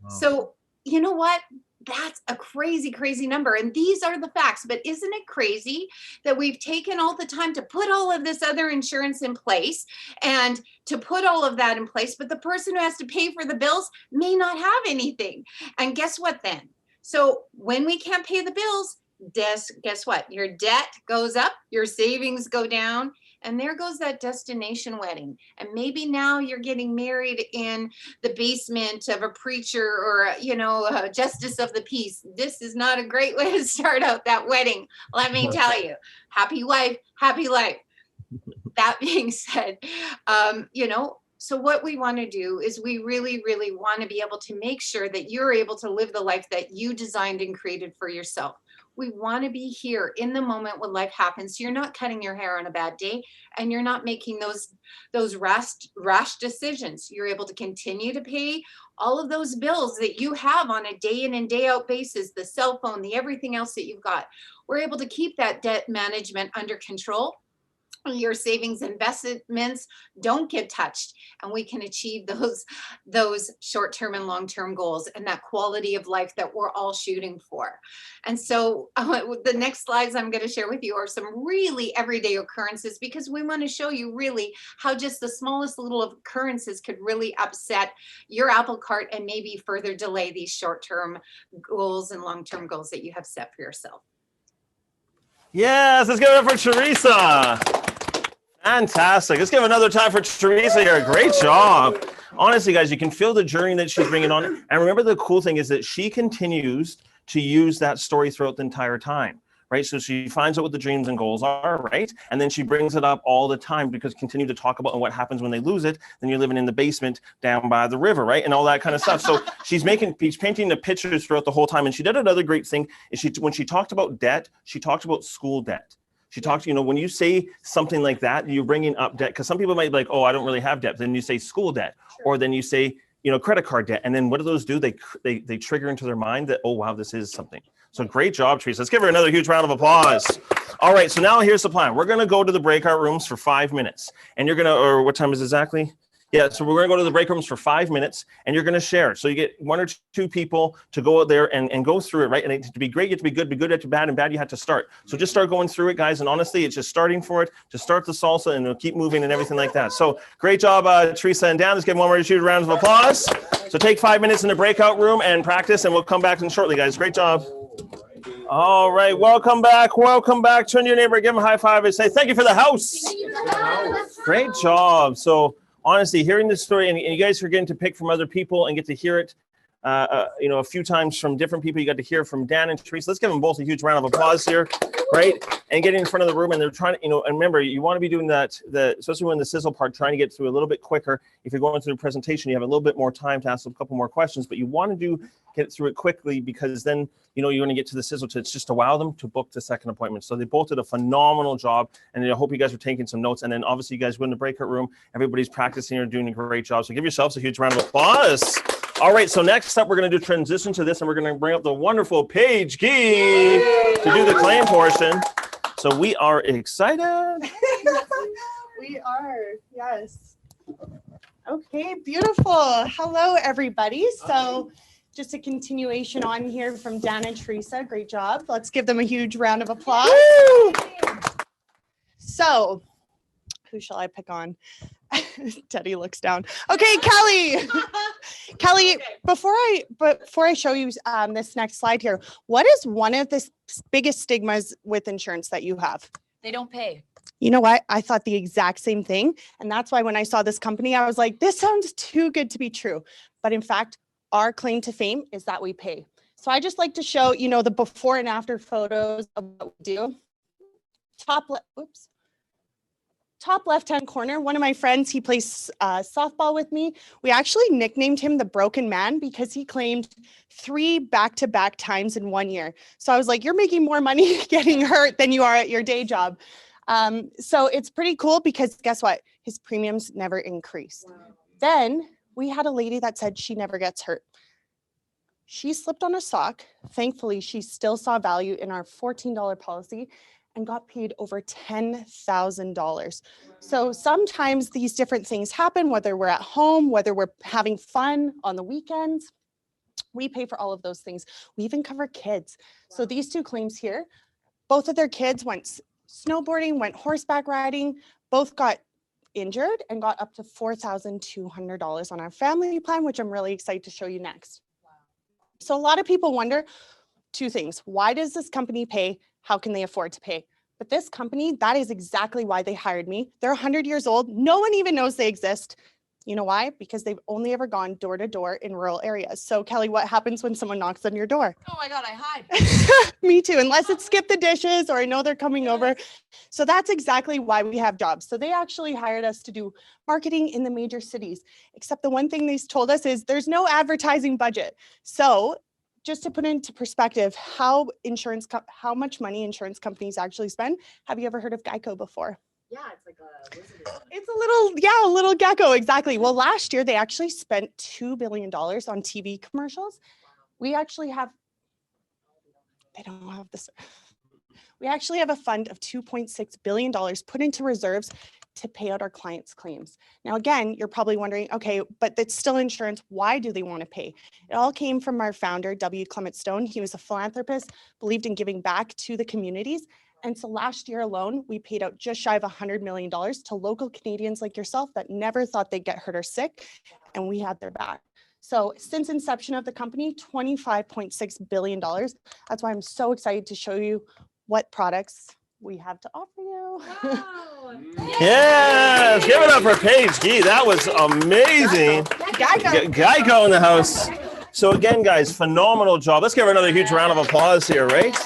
Wow. So you know what? That's a crazy, crazy number. And these are the facts. But isn't it crazy that we've taken all the time to put all of this other insurance in place and to put all of that in place, but the person who has to pay for the bills may not have anything. And guess what then? So when we can't pay the bills, guess what? Your debt goes up, your savings go down, and there goes that destination wedding. And maybe now you're getting married in the basement of a preacher or, a justice of the peace. This is not a great way to start out that wedding. Let me tell you, happy wife, happy life. That being said, so what we want to do is we really, really want to be able to make sure that you're able to live the life that you designed and created for yourself. We want to be here in the moment when life happens. So you're not cutting your hair on a bad day and you're not making those rash decisions. You're able to continue to pay all of those bills that you have on a day in and day out basis, the cell phone, the everything else that you've got. We're able to keep that debt management under control. Your savings investments don't get touched, and we can achieve those short-term and long-term goals and that quality of life that we're all shooting for. And so the next slides I'm going to share with you are some really everyday occurrences, because we want to show you really how just the smallest little occurrences could really upset your apple cart and maybe further delay these short-term goals and long-term goals that you have set for yourself. Yes, let's give it up for Teresa. Fantastic. Let's give another time for Teresa here. Great job. Honestly, guys, you can feel the journey that she's bringing on. And remember, the cool thing is that she continues to use that story throughout the entire time, right? So she finds out what the dreams and goals are, right? And then she brings it up all the time, because continue to talk about what happens when they lose it. Then you're living in the basement down by the river, right? And all that kind of stuff. So she's painting the pictures throughout the whole time. And she did another great thing is when she talked about debt, she talked about school debt. She talks, when you say something like that, you're bringing up debt, because some people might be like, oh, I don't really have debt. Then you say school debt, sure. Or then you say, credit card debt. And then what do those do? They trigger into their mind that, oh, wow, this is something. So great job, Teresa. Let's give her another huge round of applause. All right, so now here's the plan. We're going to go to the breakout rooms for 5 minutes. And you're going to, or what time is it exactly? Yeah, so we're going to go to the break rooms for 5 minutes, and you're going to share. So you get 1 or 2 people to go out there and go through it, right? And to be great, you have to be good. Be good at bad, and bad, you have to start. So just start going through it, guys. And honestly, it's just starting for it. Just start the salsa, and it'll keep moving and everything like that. So great job, Teresa and Dan. Let's give 1 more round of applause. So take 5 minutes in the breakout room and practice, and we'll come back in shortly, guys. Great job. All right, welcome back. Welcome back. Turn to your neighbor, give him a high five, and say thank you for the house. Great job. So honestly, hearing this story, and you guys are getting to pick from other people and get to hear it, a few times from different people. You got to hear from Dan and Teresa. Let's give them both a huge round of applause here, right? And getting in front of the room, and they're trying to, and remember, you want to be doing that, especially when the sizzle part, trying to get through a little bit quicker. If you're going through the presentation, you have a little bit more time to ask a couple more questions, but you want to get through it quickly, because then, you're going to get to the sizzle it's just to wow them to book the second appointment. So they both did a phenomenal job, and I hope you guys are taking some notes. And then obviously you guys were in the breakout room. Everybody's practicing and doing a great job. So give yourselves a huge round of applause. All right, so next up, we're going to do transition to this, and we're going to bring up the wonderful Paige Key to do the claim portion. So we are excited. We are, yes. Okay, beautiful. Hello, everybody. So just a continuation on here from Dan and Teresa. Great job. Let's give them a huge round of applause. Woo! So, who shall I pick on? Teddy looks down. Okay, Kelly. Kelly, okay. Before I show you this next slide here, what is one of the biggest stigmas with insurance that you have? They don't pay. You know what? I thought the exact same thing. And that's why when I saw this company, I was like, this sounds too good to be true. But in fact, our claim to fame is that we pay. So I just like to show, you know, the before and after photos of what we do. Top left-hand corner, one of my friends, he plays softball with me. We actually nicknamed him the Broken Man because he claimed 3 back-to-back times in 1 year. So I was like, you're making more money getting hurt than you are at your day job. So it's pretty cool because guess what? His premiums never increase. Wow. Then we had a lady that said she never gets hurt. She slipped on a sock. Thankfully, she still saw value in our $14 policy and got paid over $10,000. So sometimes these different things happen, whether we're at home, whether we're having fun on the weekends, we pay for all of those things. We even cover kids. So these 2 claims here, both of their kids went snowboarding, went horseback riding, both got injured and got up to $4,200 on our family plan, which I'm really excited to show you next. So a lot of people wonder 2 things. Why does this company pay? How can they afford to pay? But this company, that is exactly why they hired me. They're 100 years old. No one even knows they exist. You know why? Because they've only ever gone door to door in rural areas. So Kelly, what happens when someone knocks on your door? Oh my God, I hide. Me too, unless it's skip the dishes or I know they're coming over. So that's exactly why we have jobs. So they actually hired us to do marketing in the major cities, except the one thing they told us is there's no advertising budget. So just to put into perspective how much money insurance companies actually spend. Have you ever heard of Geico before? Yeah, it's like a lizard. It's a little gecko, exactly. Well, last year they actually spent $2 billion on TV commercials. We actually have, they don't have this. We actually have a fund of $2.6 billion put into reserves to pay out our clients' claims. Now, again, you're probably wondering, okay, but that's still insurance. Why do they want to pay? It all came from our founder, W. Clement Stone. He was a philanthropist, believed in giving back to the communities. And so last year alone, we paid out just shy of $100 million to local Canadians like yourself that never thought they'd get hurt or sick, and we had their back. So since inception of the company, $25.6 billion. That's why I'm so excited to show you what products we have to offer you. Wow. Yes, give it up for Paige. Gee, that was amazing. Geico in the house. So again, guys, phenomenal job. Let's give her another huge round of applause here, right?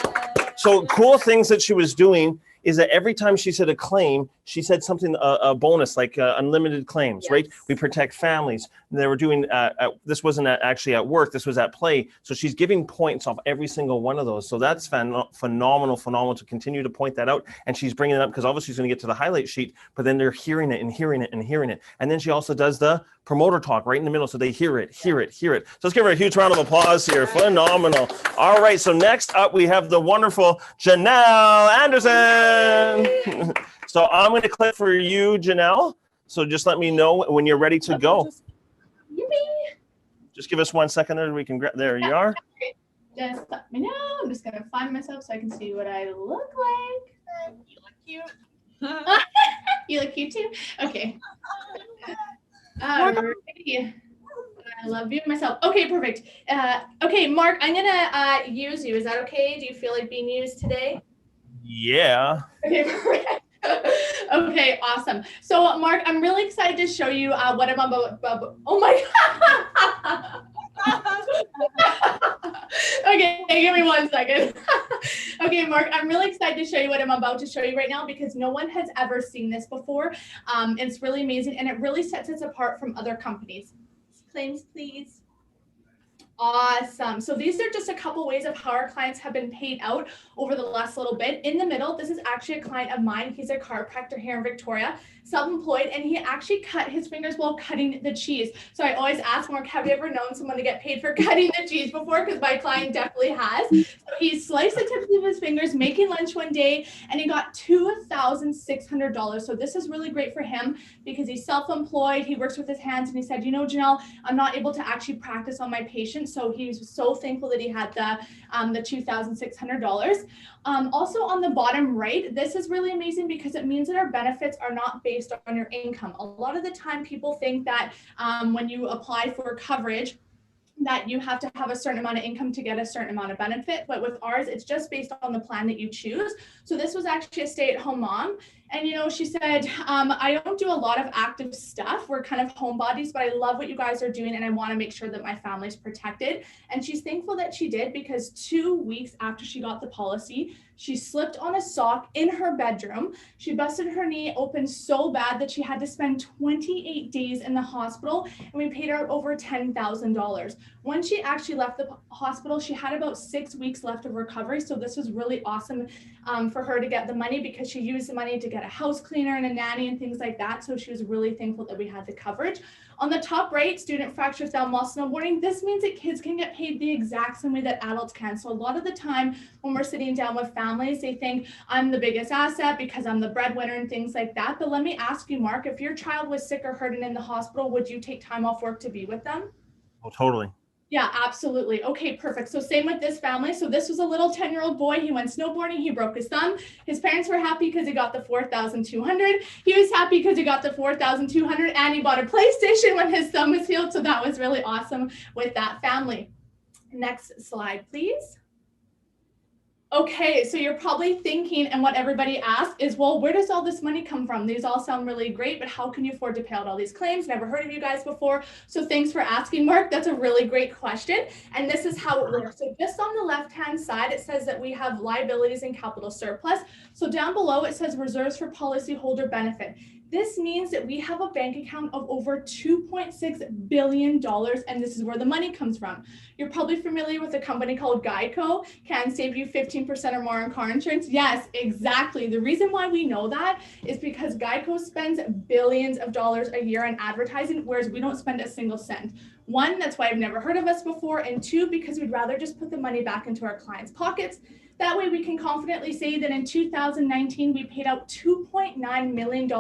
So cool things that she was doing is that every time she said a claim, she said something, a bonus, like unlimited claims, yes. Right? We protect families. They were doing, this wasn't actually at work, this was at play. So she's giving points off every single one of those. So that's phenomenal to continue to point that out. And she's bringing it up because obviously she's going to get to the highlight sheet, but then they're hearing it and hearing it and hearing it. And then she also does the promoter talk right in the middle. So they hear it. So let's give her a huge round of applause here. Phenomenal. All right. So next up, we have the wonderful Janelle Anderson. So I'm going to click for you, Janelle. So just let me know when you're ready to go. Just give us 1 second there. We can grab. There you are. Just let me know. I'm just going to find myself so I can see what I look like. You look cute. You look cute too? Okay. Alrighty. I love you myself. Okay, perfect. Okay, Mark, I'm going to use you. Is that okay? Do you feel like being used today? Yeah. Okay, perfect. Okay, awesome. So, Mark, I'm really excited to show you what I'm about. Oh my God. Okay, give me 1 second. Okay, Mark, I'm really excited to show you what I'm about to show you right now because no one has ever seen this before. It's really amazing and it really sets us apart from other companies. Claims, please. Awesome. So these are just a couple ways of how our clients have been paid out over the last little bit. In the middle, this is actually a client of mine. He's a chiropractor here in Victoria, self-employed, and he actually cut his fingers while cutting the cheese. So I always ask Mark, have you ever known someone to get paid for cutting the cheese before? Because my client definitely has. So he sliced the tips of his fingers, making lunch one day, and he got $2,600. So this is really great for him because he's self-employed. He works with his hands, and he said, you know, Janelle, I'm not able to actually practice on my patients. So he was so thankful that he had the $2,600. Also on the bottom right, this is really amazing because it means that our benefits are not based on your income. A lot of the time people think that when you apply for coverage, that you have to have a certain amount of income to get a certain amount of benefit. But with ours, it's just based on the plan that you choose. So this was actually a stay-at-home mom. And, you know, she said, I don't do a lot of active stuff. We're kind of homebodies, but I love what you guys are doing. And I want to make sure that my family's protected. And she's thankful that she did, because 2 weeks after she got the policy, she slipped on a sock in her bedroom. She busted her knee open so bad that she had to spend 28 days in the hospital, and we paid her out over $10,000. When she actually left the hospital, she had about 6 weeks left of recovery. So this was really awesome for her to get the money, because she used the money to get a house cleaner and a nanny and things like that. So she was really thankful that we had the coverage. On the top right, student fracture thumb while snowboarding. This means that kids can get paid the exact same way that adults can. So a lot of the time when we're sitting down with families, they think I'm the biggest asset because I'm the breadwinner and things like that. But let me ask you, Mark, if your child was sick or hurting in the hospital, would you take time off work to be with them? Oh, totally. Yeah, absolutely. Okay, perfect. So same with this family. So this was a little 10-year-old boy. He went snowboarding. He broke his thumb. His parents were happy because he got the $4,200. He was happy because he got the $4,200, and he bought a PlayStation when his thumb was healed. So that was really awesome with that family. Next slide, please. Okay, so you're probably thinking, and what everybody asks is, well, where does all this money come from? These all sound really great, but how can you afford to pay out all these claims? Never heard of you guys before. So thanks for asking, Mark. That's a really great question. And this is how it works. So just on the left-hand side, it says that we have liabilities and capital surplus. So down below, it says reserves for policyholder benefit. This means that we have a bank account of over $2.6 billion, and this is where the money comes from. You're probably familiar with a company called Geico, can save you 15% or more on car insurance. Yes, exactly. The reason why we know that is because Geico spends billions of dollars a year on advertising, whereas we don't spend a single cent. One, that's why I've never heard of us before, and two, because we'd rather just put the money back into our clients' pockets. That way we can confidently say that in 2019, we paid out $2.9 million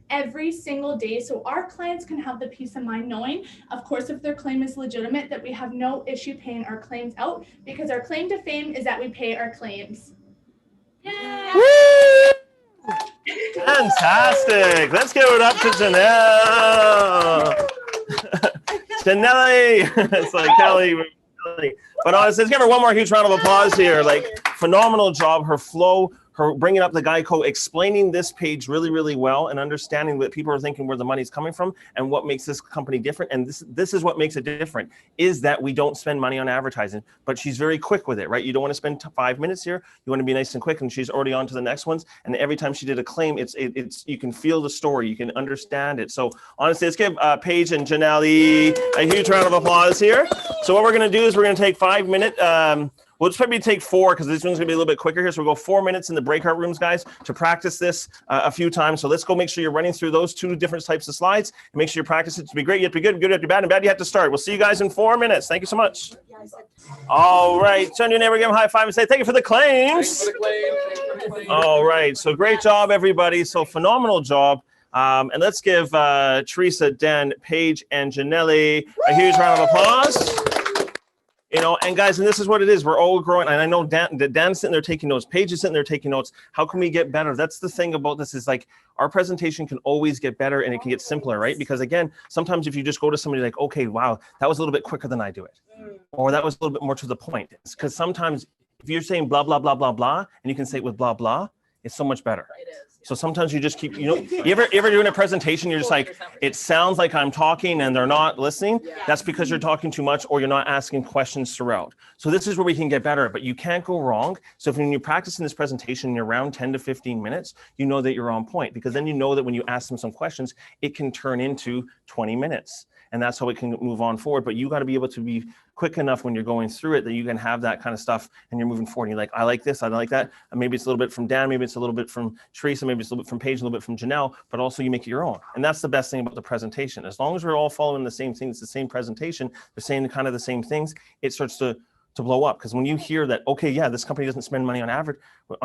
every single day. So our clients can have the peace of mind knowing, of course, if their claim is legitimate, that we have no issue paying our claims out, because our claim to fame is that we pay our claims. Woo! Fantastic. Let's give it up to Janelle. Janelle. It's like Kelly. But honestly, let's give her one more huge round of applause here. Like, phenomenal job. Her flow, her bringing up the Geico, explaining this page really, really well, and understanding that people are thinking where the money's coming from and what makes this company different. And this is what makes it different, is that we don't spend money on advertising, but she's very quick with it, right? You don't want to spend 5 minutes here. You want to be nice and quick, and she's already on to the next ones. And every time she did a claim, it's you can feel the story, you can understand it. So honestly, let's give Paige and Janelle a huge round of applause here. So what we're going to do is we're going to take 5 minutes. We'll just probably take 4, because this one's gonna be a little bit quicker here. So we'll go 4 minutes in the breakout rooms, guys, to practice this a few times. So let's go make sure you're running through those 2 different types of slides, and make sure you practice it to be great. You have to be good, good, you have to be bad, and bad you have to start. We'll see you guys in 4 minutes. Thank you so much. All right, turn to your neighbor, give him a high five, and say thank you for the claims. All right, so great job, everybody. So phenomenal job. And let's give Teresa, Dan, Paige, and Janelle a huge round of applause. You know, and guys, and this is what it is. We're all growing. And I know Dan's sitting there taking notes. Paige is sitting there taking notes. How can we get better? That's the thing about this, is like, our presentation can always get better, and it can get simpler, right? Because again, sometimes if you just go to somebody like, okay, wow, that was a little bit quicker than I do it. Or that was a little bit more to the point. Because sometimes if you're saying blah, blah, blah, blah, blah, and you can say it with blah, blah, it's so much better. It is. So sometimes you just keep, you ever doing a presentation, you're just like, it sounds like I'm talking and they're not listening. Yeah. That's because you're talking too much, or you're not asking questions throughout. So this is where we can get better, but you can't go wrong. So if when you're practicing this presentation, you're around 10 to 15 minutes, you know that you're on point, because then you know that when you ask them some questions, it can turn into 20 minutes. And that's how it can move on forward. But you got to be able to be quick enough when you're going through it that you can have that kind of stuff and you're moving forward. And you're like, I like this, I like that. And maybe it's a little bit from Dan, maybe it's a little bit from Teresa, maybe it's a little bit from Paige, a little bit from Janelle, but also you make it your own. And that's the best thing about the presentation. As long as we're all following the same thing, it's the same presentation, they're saying kind of the same things, it starts to blow up. Because when you hear that, okay, yeah, this company doesn't spend money on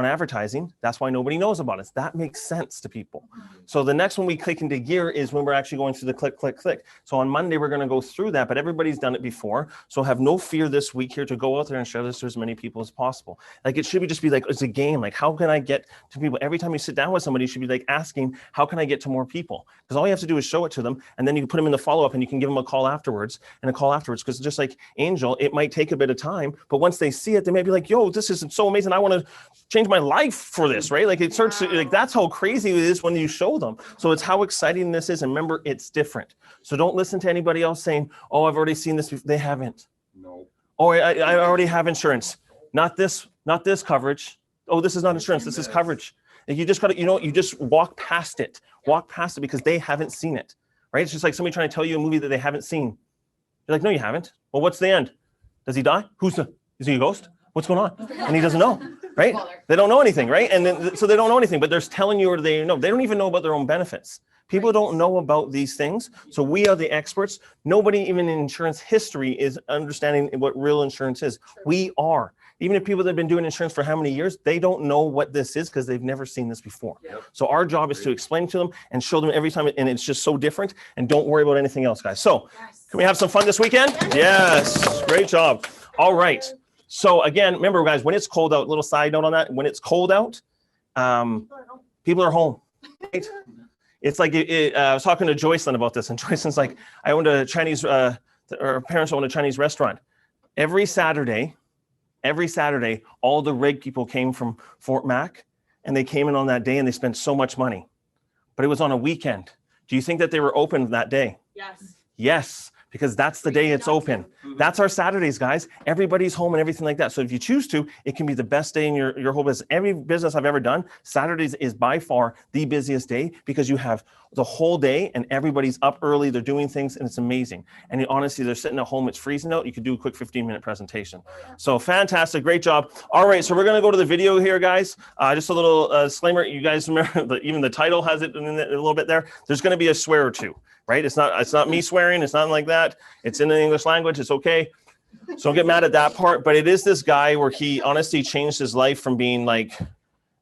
advertising, that's why nobody knows about it. That makes sense to people. So the next one we click into gear is when we're actually going through the click, click, click. So on Monday, we're going to go through that, but everybody's done it before. So have no fear this week here to go out there and share this to as many people as possible. Like, it should be just be like, it's a game. Like, how can I get to people? Every time you sit down with somebody, you should be like asking, how can I get to more people? Because all you have to do is show it to them, and then you can put them in the follow-up, and you can give them a call afterwards, because just like Angel, it might take a bit of time. time, but once they see it, they may be like, yo, this is so amazing. I want to change my life for this, right? Like it starts to, like, that's how crazy it is when you show them. So it's how exciting this is. And remember, it's different. So don't listen to anybody else saying, oh, I've already seen this. They haven't. No. Oh, I already have insurance. Not this coverage. Oh, this is not insurance. This is coverage. And you just got to, you just walk past it. Walk past it because they haven't seen it, right? It's just like somebody trying to tell you a movie that they haven't seen. You're like, no, you haven't. Well, what's the end? Does he die? Is he a ghost? What's going on? And he doesn't know, right? They don't know anything, right? And then, so they don't know anything, but they're telling you, or they know. They don't even know about their own benefits. People don't know about these things. So we are the experts. Nobody even in insurance history is understanding what real insurance is. We are. Even if people that have been doing insurance for how many years, they don't know what this is because they've never seen this before. Yep. So our job is to explain to them and show them every time, and it's just so different. And don't worry about anything else, guys. So can we have some fun this weekend? Yes, great job. All right. So again, remember, guys, when it's cold out, little side note on that, when it's cold out, people are home. Right? It's like, I was talking to Joycelyn about this, and Joycelyn's like, I owned a Chinese, her parents owned a Chinese restaurant. Every Saturday, all the rig people came from Fort Mac, and they came in on that day, and they spent so much money. But it was on a weekend. Do you think that they were open that day? Yes. Yes, because that's the day it's open. That's our Saturdays, guys. Everybody's home and everything like that. So if you choose to, it can be the best day in your whole business. Every business I've ever done, Saturdays is by far the busiest day because you have the whole day and everybody's up early. They're doing things and it's amazing. And honestly, they're sitting at home. It's freezing out. You could do a quick 15-minute presentation. So fantastic. Great job. All right. So we're going to go to the video here, guys. Just a little disclaimer. You guys remember even the title has it in a little bit there. There's going to be a swear or two. Right? It's not me swearing. It's not like that. It's in the English language. It's okay. So don't get mad at that part. But it is this guy where he honestly changed his life from being like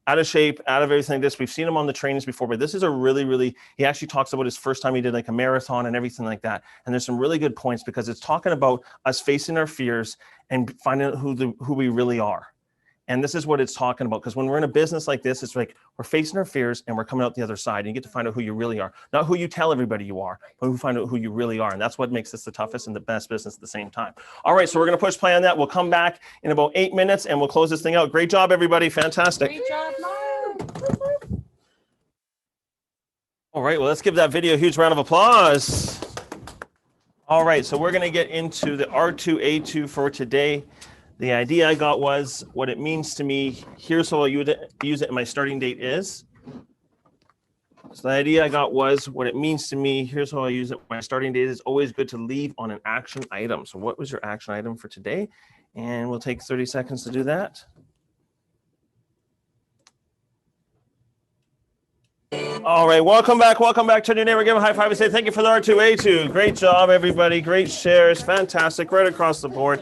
out of shape, out of everything like this. We've seen him on the trainings before, but this is a really, he actually talks about his first time he did like a marathon and everything like that. And there's some really good points because it's talking about us facing our fears and finding out who we really are. And this is what it's talking about. Because when we're in a business like this, it's like we're facing our fears and we're coming out the other side. And you get to find out who you really are. Not who you tell everybody you are, but who find out who you really are. And that's what makes this the toughest and the best business at the same time. All right, so we're going to push play on that. We'll come back in about 8 minutes and we'll close this thing out. Great job, everybody. Fantastic. Great job, Mark. All right, well, let's give that video a huge round of applause. All right, so we're going to get into the R2A2 for today. The idea I got was what it means to me. Here's how I use it, and my starting date is. So the idea I got was what it means to me. Here's how I use it. My starting date is always good to leave on an action item. So what was your action item for today? And we'll take 30 seconds to do that. All right, welcome back. Welcome back to your neighbor. Give a high five and say thank you for the R2A2. Great job, everybody. Great shares. Fantastic. Right across the board.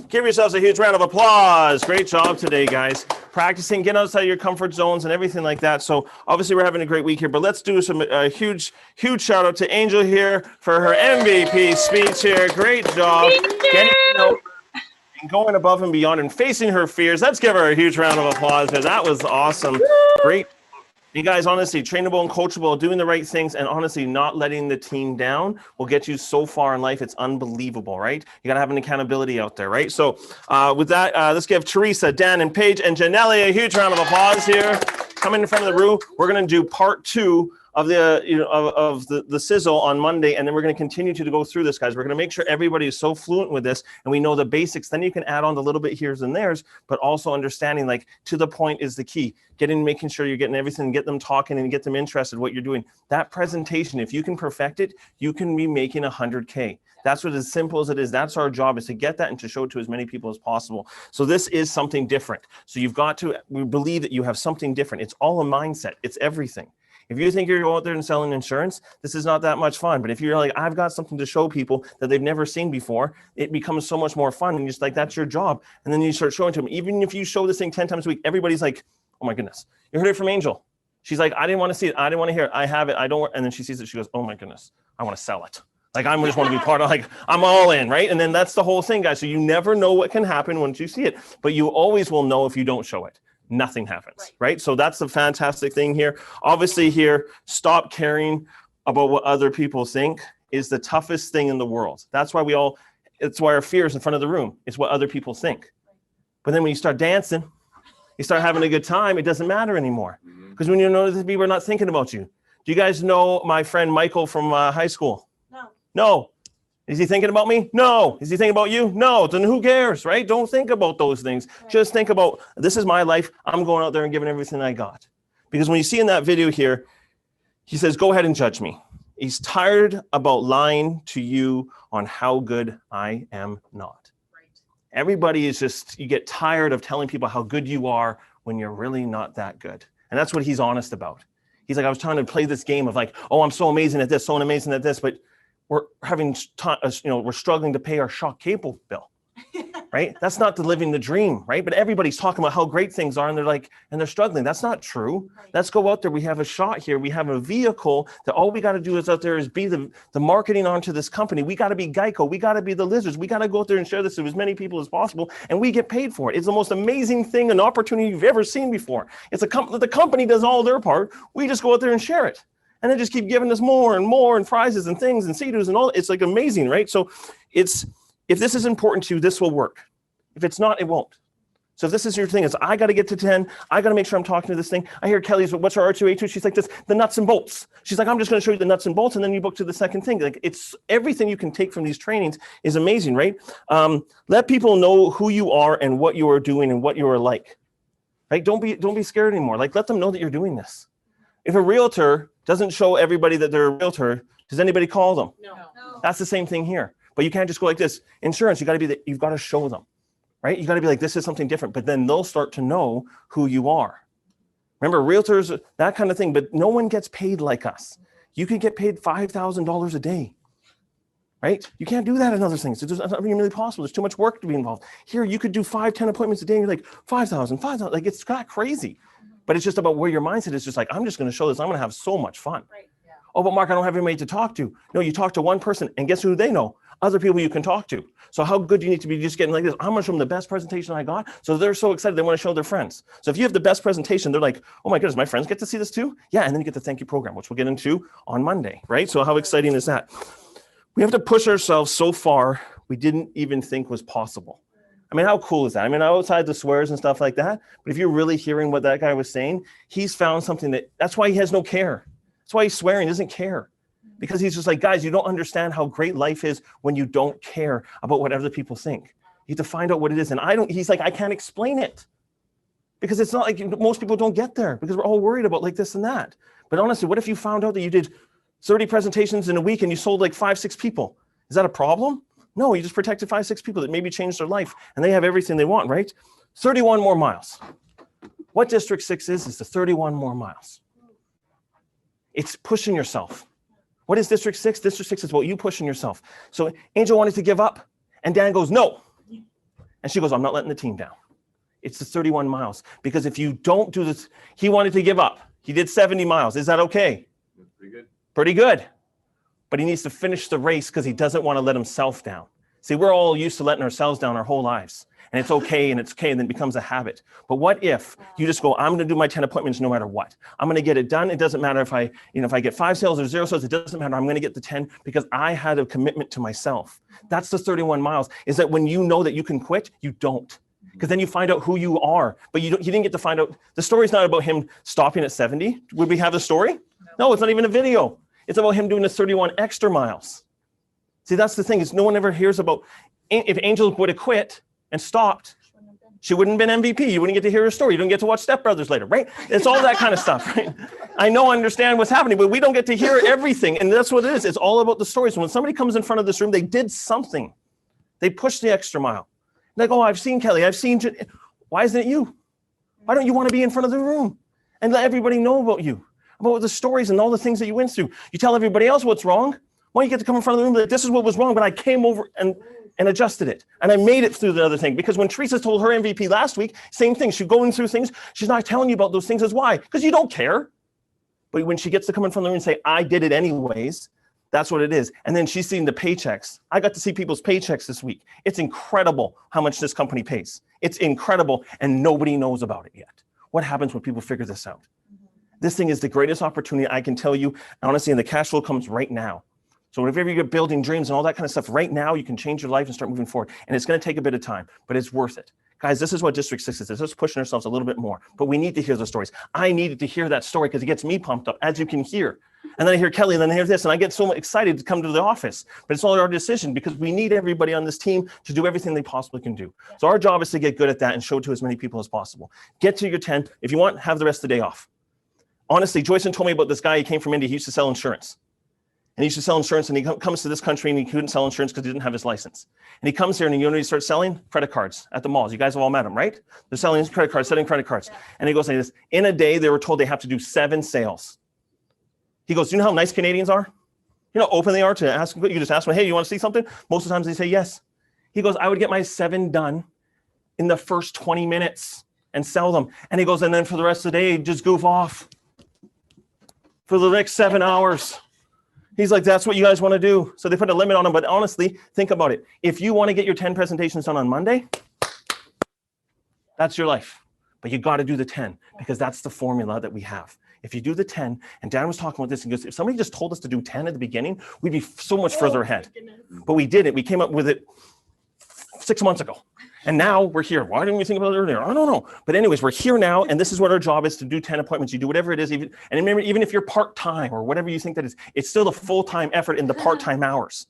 Give yourselves a huge round of applause. Great job today, guys. Practicing, get outside your comfort zones and everything like that. So obviously we're having a great week here, but let's do some huge shout out to Angel here for her MVP speech here. Great job. Getting and going above and beyond and facing her fears. Let's give her a huge round of applause because that was awesome. Great. You guys, honestly, trainable and coachable, doing the right things, and honestly, not letting the team down will get you so far in life. It's unbelievable, right? You got to have an accountability out there, right? So with that, let's give Teresa, Dan, and Paige, and Janelle a huge round of applause here. Coming in front of the room, we're going to do part 2 of the Sizzle on Monday, and then we're going to continue to go through this, guys. We're going to make sure everybody is so fluent with this, and we know the basics. Then you can add on the little bit here's and there's, but also understanding, like, to the point is the key. Making sure you're getting everything, get them talking, and get them interested in what you're doing. That presentation, if you can perfect it, you can be making 100K. That's what, as simple as it is, that's our job, is to get that and to show it to as many people as possible. So this is something different. So you've got to, we believe that you have something different. It's all a mindset. It's everything. If you think you're out there and selling insurance, this is not that much fun. But if you're like, I've got something to show people that they've never seen before, it becomes so much more fun. And just like, that's your job. And then you start showing to them. Even if you show this thing 10 times a week, everybody's like, oh my goodness. You heard it from Angel. She's like, I didn't want to see it. I didn't want to hear it. I have it. I don't. And then she sees it. She goes, oh my goodness. I want to sell it. Like, I just want to be part of, like, I'm all in, right? And then that's the whole thing, guys. So you never know what can happen once you see it, but you always will know if you don't show it. Nothing happens, right? So that's the fantastic thing here. Obviously here, stop caring about what other people think is the toughest thing in the world. That's why we all it's why our fear is in front of the room. It's what other people think. But then when you start dancing, you start having a good time, it doesn't matter anymore. Because when you know that people are not thinking about you. Do you guys know my friend Michael from high school? No. No. Is he thinking about me? No. Is he thinking about you? No. Then who cares, right? Don't think about those things. Just think about, this is my life. I'm going out there and giving everything I got. Because when you see in that video here, he says, go ahead and judge me. He's tired about lying to you on how good I am not. Right. Everybody is just, you get tired of telling people how good you are when you're really not that good. And that's what he's honest about. He's like, I was trying to play this game of like, oh, I'm so amazing at this, so amazing at this, but we're having, we're struggling to pay our shock cable bill, right? That's not the living the dream, right? But everybody's talking about how great things are, and they're like, and they're struggling. That's not true. Let's go out there. We have a shot here. We have a vehicle that all we got to do is out there is be the marketing onto this company. We got to be Geico. We got to be the Lizards. We got to go out there and share this with as many people as possible, and we get paid for it. It's the most amazing thing, an opportunity you've ever seen before. It's the company does all their part. We just go out there and share it. And they just keep giving us more and more and prizes and things and CEDUs and all. It's like amazing, right? So if this is important to you, this will work. If it's not, it won't. So if this is your thing, is I got to get to 10. I got to make sure I'm talking to this thing. I hear Kelly's, what's her R2A2? She's like this, the nuts and bolts. She's like, I'm just going to show you the nuts and bolts. And then you book to the second thing. Like it's everything you can take from these trainings is amazing, right? Let people know who you are and what you are doing and what you are like, right? Don't be scared anymore. Like let them know that you're doing this. If a realtor doesn't show everybody that they're a realtor, does anybody call them? No. That's the same thing here. But you can't just go like this. Insurance, you've got to show them, right? You got to be like, this is something different. But then they'll start to know who you are. Remember, realtors, that kind of thing. But no one gets paid like us. You could get paid $5,000 a day, right? You can't do that in other things. It's not really possible. There's too much work to be involved. Here, you could do 5-10 appointments a day, and you're like, 5,000. Like it's not crazy. But it's just about where your mindset is just like, I'm just going to show this. I'm going to have so much fun. Right. Yeah. Oh, but Mark, I don't have anybody to talk to. No, you talk to one person, and guess who they know? Other people you can talk to. So how good do you need to be just getting like this? I'm going to show them the best presentation I got. So they're so excited. They want to show their friends. So if you have the best presentation, they're like, oh my goodness, my friends get to see this too? Yeah. And then you get the thank you program, which we'll get into on Monday, right? So how exciting is that? We have to push ourselves so far we didn't even think was possible. I mean, how cool is that? I mean, outside the swears and stuff like that, but if you're really hearing what that guy was saying, he's found something that's why he has no care. That's why he's swearing, he doesn't care. Because he's just like, guys, you don't understand how great life is when you don't care about what other people think. You have to find out what it is. And he's like, I can't explain it. Because it's not like most people don't get there because we're all worried about like this and that. But honestly, what if you found out that you did 30 presentations in a week and you sold like 5-6 people? Is that a problem? No, you just protected 5-6 people that maybe changed their life and they have everything they want, right? 31 more miles. What District 6 is the 31 more miles. It's pushing yourself. What is District 6? District 6 is about you pushing yourself. So Angel wanted to give up and Dan goes, no. And she goes, I'm not letting the team down. It's the 31 miles because if you don't do this, he wanted to give up. He did 70 miles. Is that okay? Pretty good. Pretty good. But he needs to finish the race because he doesn't want to let himself down. See, we're all used to letting ourselves down our whole lives. And it's okay, and then it becomes a habit. But what if you just go, I'm going to do my 10 appointments no matter what. I'm going to get it done. It doesn't matter if I get 5 sales or 0 sales, it doesn't matter. I'm going to get the 10 because I had a commitment to myself. That's the 31 miles, is that when you know that you can quit, you don't. Because then you find out who you are. But you didn't get to find out. The story's not about him stopping at 70. Would we have the story? No, it's not even a video. It's about him doing the 31 extra miles. See, that's the thing, is no one ever hears about, if Angel would have quit and stopped, she wouldn't have been MVP. You wouldn't get to hear her story. You don't get to watch Step Brothers later, right? It's all that kind of stuff, right? I understand what's happening, but we don't get to hear everything. And that's what it is. It's all about the stories. So when somebody comes in front of this room, they did something. They pushed the extra mile. They go, oh, I've seen Kelly. I've seen, why isn't it you? Why don't you want to be in front of the room and let everybody know about you? About the stories and all the things that you went through. You tell everybody else what's wrong. Why don't you get to come in front of the room like, this is what was wrong, but I came over and adjusted it. And I made it through the other thing. Because when Teresa told her MVP last week, same thing. She's going through things. She's not telling you about those things. As why? Because you don't care. But when she gets to come in front of the room and say, I did it anyways, that's what it is. And then she's seeing the paychecks. I got to see people's paychecks this week. It's incredible how much this company pays. It's incredible. And nobody knows about it yet. What happens when people figure this out? This thing is the greatest opportunity I can tell you, honestly, and the cash flow comes right now. So whenever you're building dreams and all that kind of stuff, right now you can change your life and start moving forward. And it's going to take a bit of time, but it's worth it. Guys, this is what District 6 is. It's just pushing ourselves a little bit more, but we need to hear those stories. I needed to hear that story because it gets me pumped up, as you can hear. And then I hear Kelly, and then I hear this, and I get so excited to come to the office. But it's all our decision because we need everybody on this team to do everything they possibly can do. So our job is to get good at that and show it to as many people as possible. Get to your 10. If you want, have the rest of the day off. Honestly, Joyce told me about this guy. He came from India. He used to sell insurance. And he used to sell insurance, and he comes to this country, and he couldn't sell insurance because he didn't have his license. And he comes here, and you know what he starts selling? Credit cards at the malls. You guys have all met him, right? They're selling credit cards, selling credit cards. And he goes like this. In a day, they were told they have to do 7 sales. He goes, do you know how nice Canadians are? You know how open they are to ask. You just ask them, hey, you want to see something? Most of the times they say yes. He goes, I would get my 7 done in the first 20 minutes and sell them. And he goes, and then for the rest of the day, just goof off for the next 7 hours. He's like, that's what you guys want to do. So they put a limit on him. But honestly, think about it. If you want to get your 10 presentations done on Monday, that's your life. But you got to do the 10 because that's the formula that we have. If you do the 10, and Dan was talking about this, and goes, if somebody just told us to do 10 at the beginning, we'd be so much further ahead. But we did it. We came up with it 6 months ago. And now we're here. Why didn't we think about it earlier? I don't know. But anyways, we're here now, and this is what our job is, to do 10 appointments. You do whatever it is. And remember, even if you're part-time or whatever you think that is, it's still a full-time effort in the part-time hours.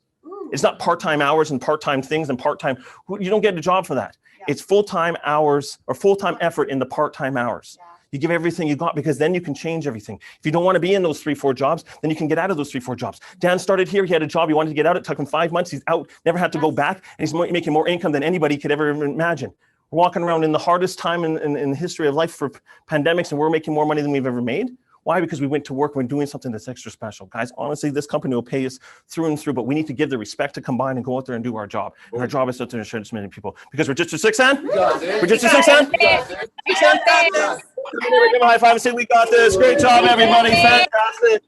It's not part-time hours and part-time things and part-time. You don't get a job for that. It's full-time hours or full-time effort in the part-time hours. You give everything you got because then you can change everything. If you don't want to be in those 3-4 jobs, then you can get out of those 3-4 jobs. Dan started here. He had a job. He wanted to get out. It took him 5 months. He's out, never had to go back. And he's making more income than anybody could ever imagine. We're walking around in the hardest time in the history of life for pandemics, and we're making more money than we've ever made. Why? Because we went to work. We're doing something that's extra special. Guys, honestly, this company will pay us through and through, but we need to give the respect to combine and go out there and do our job. And our job is to share this many people. Because we're just a 6 Ann? We're just a 6 Ann? Give a high five and say, we got this. Great job, everybody. Fantastic.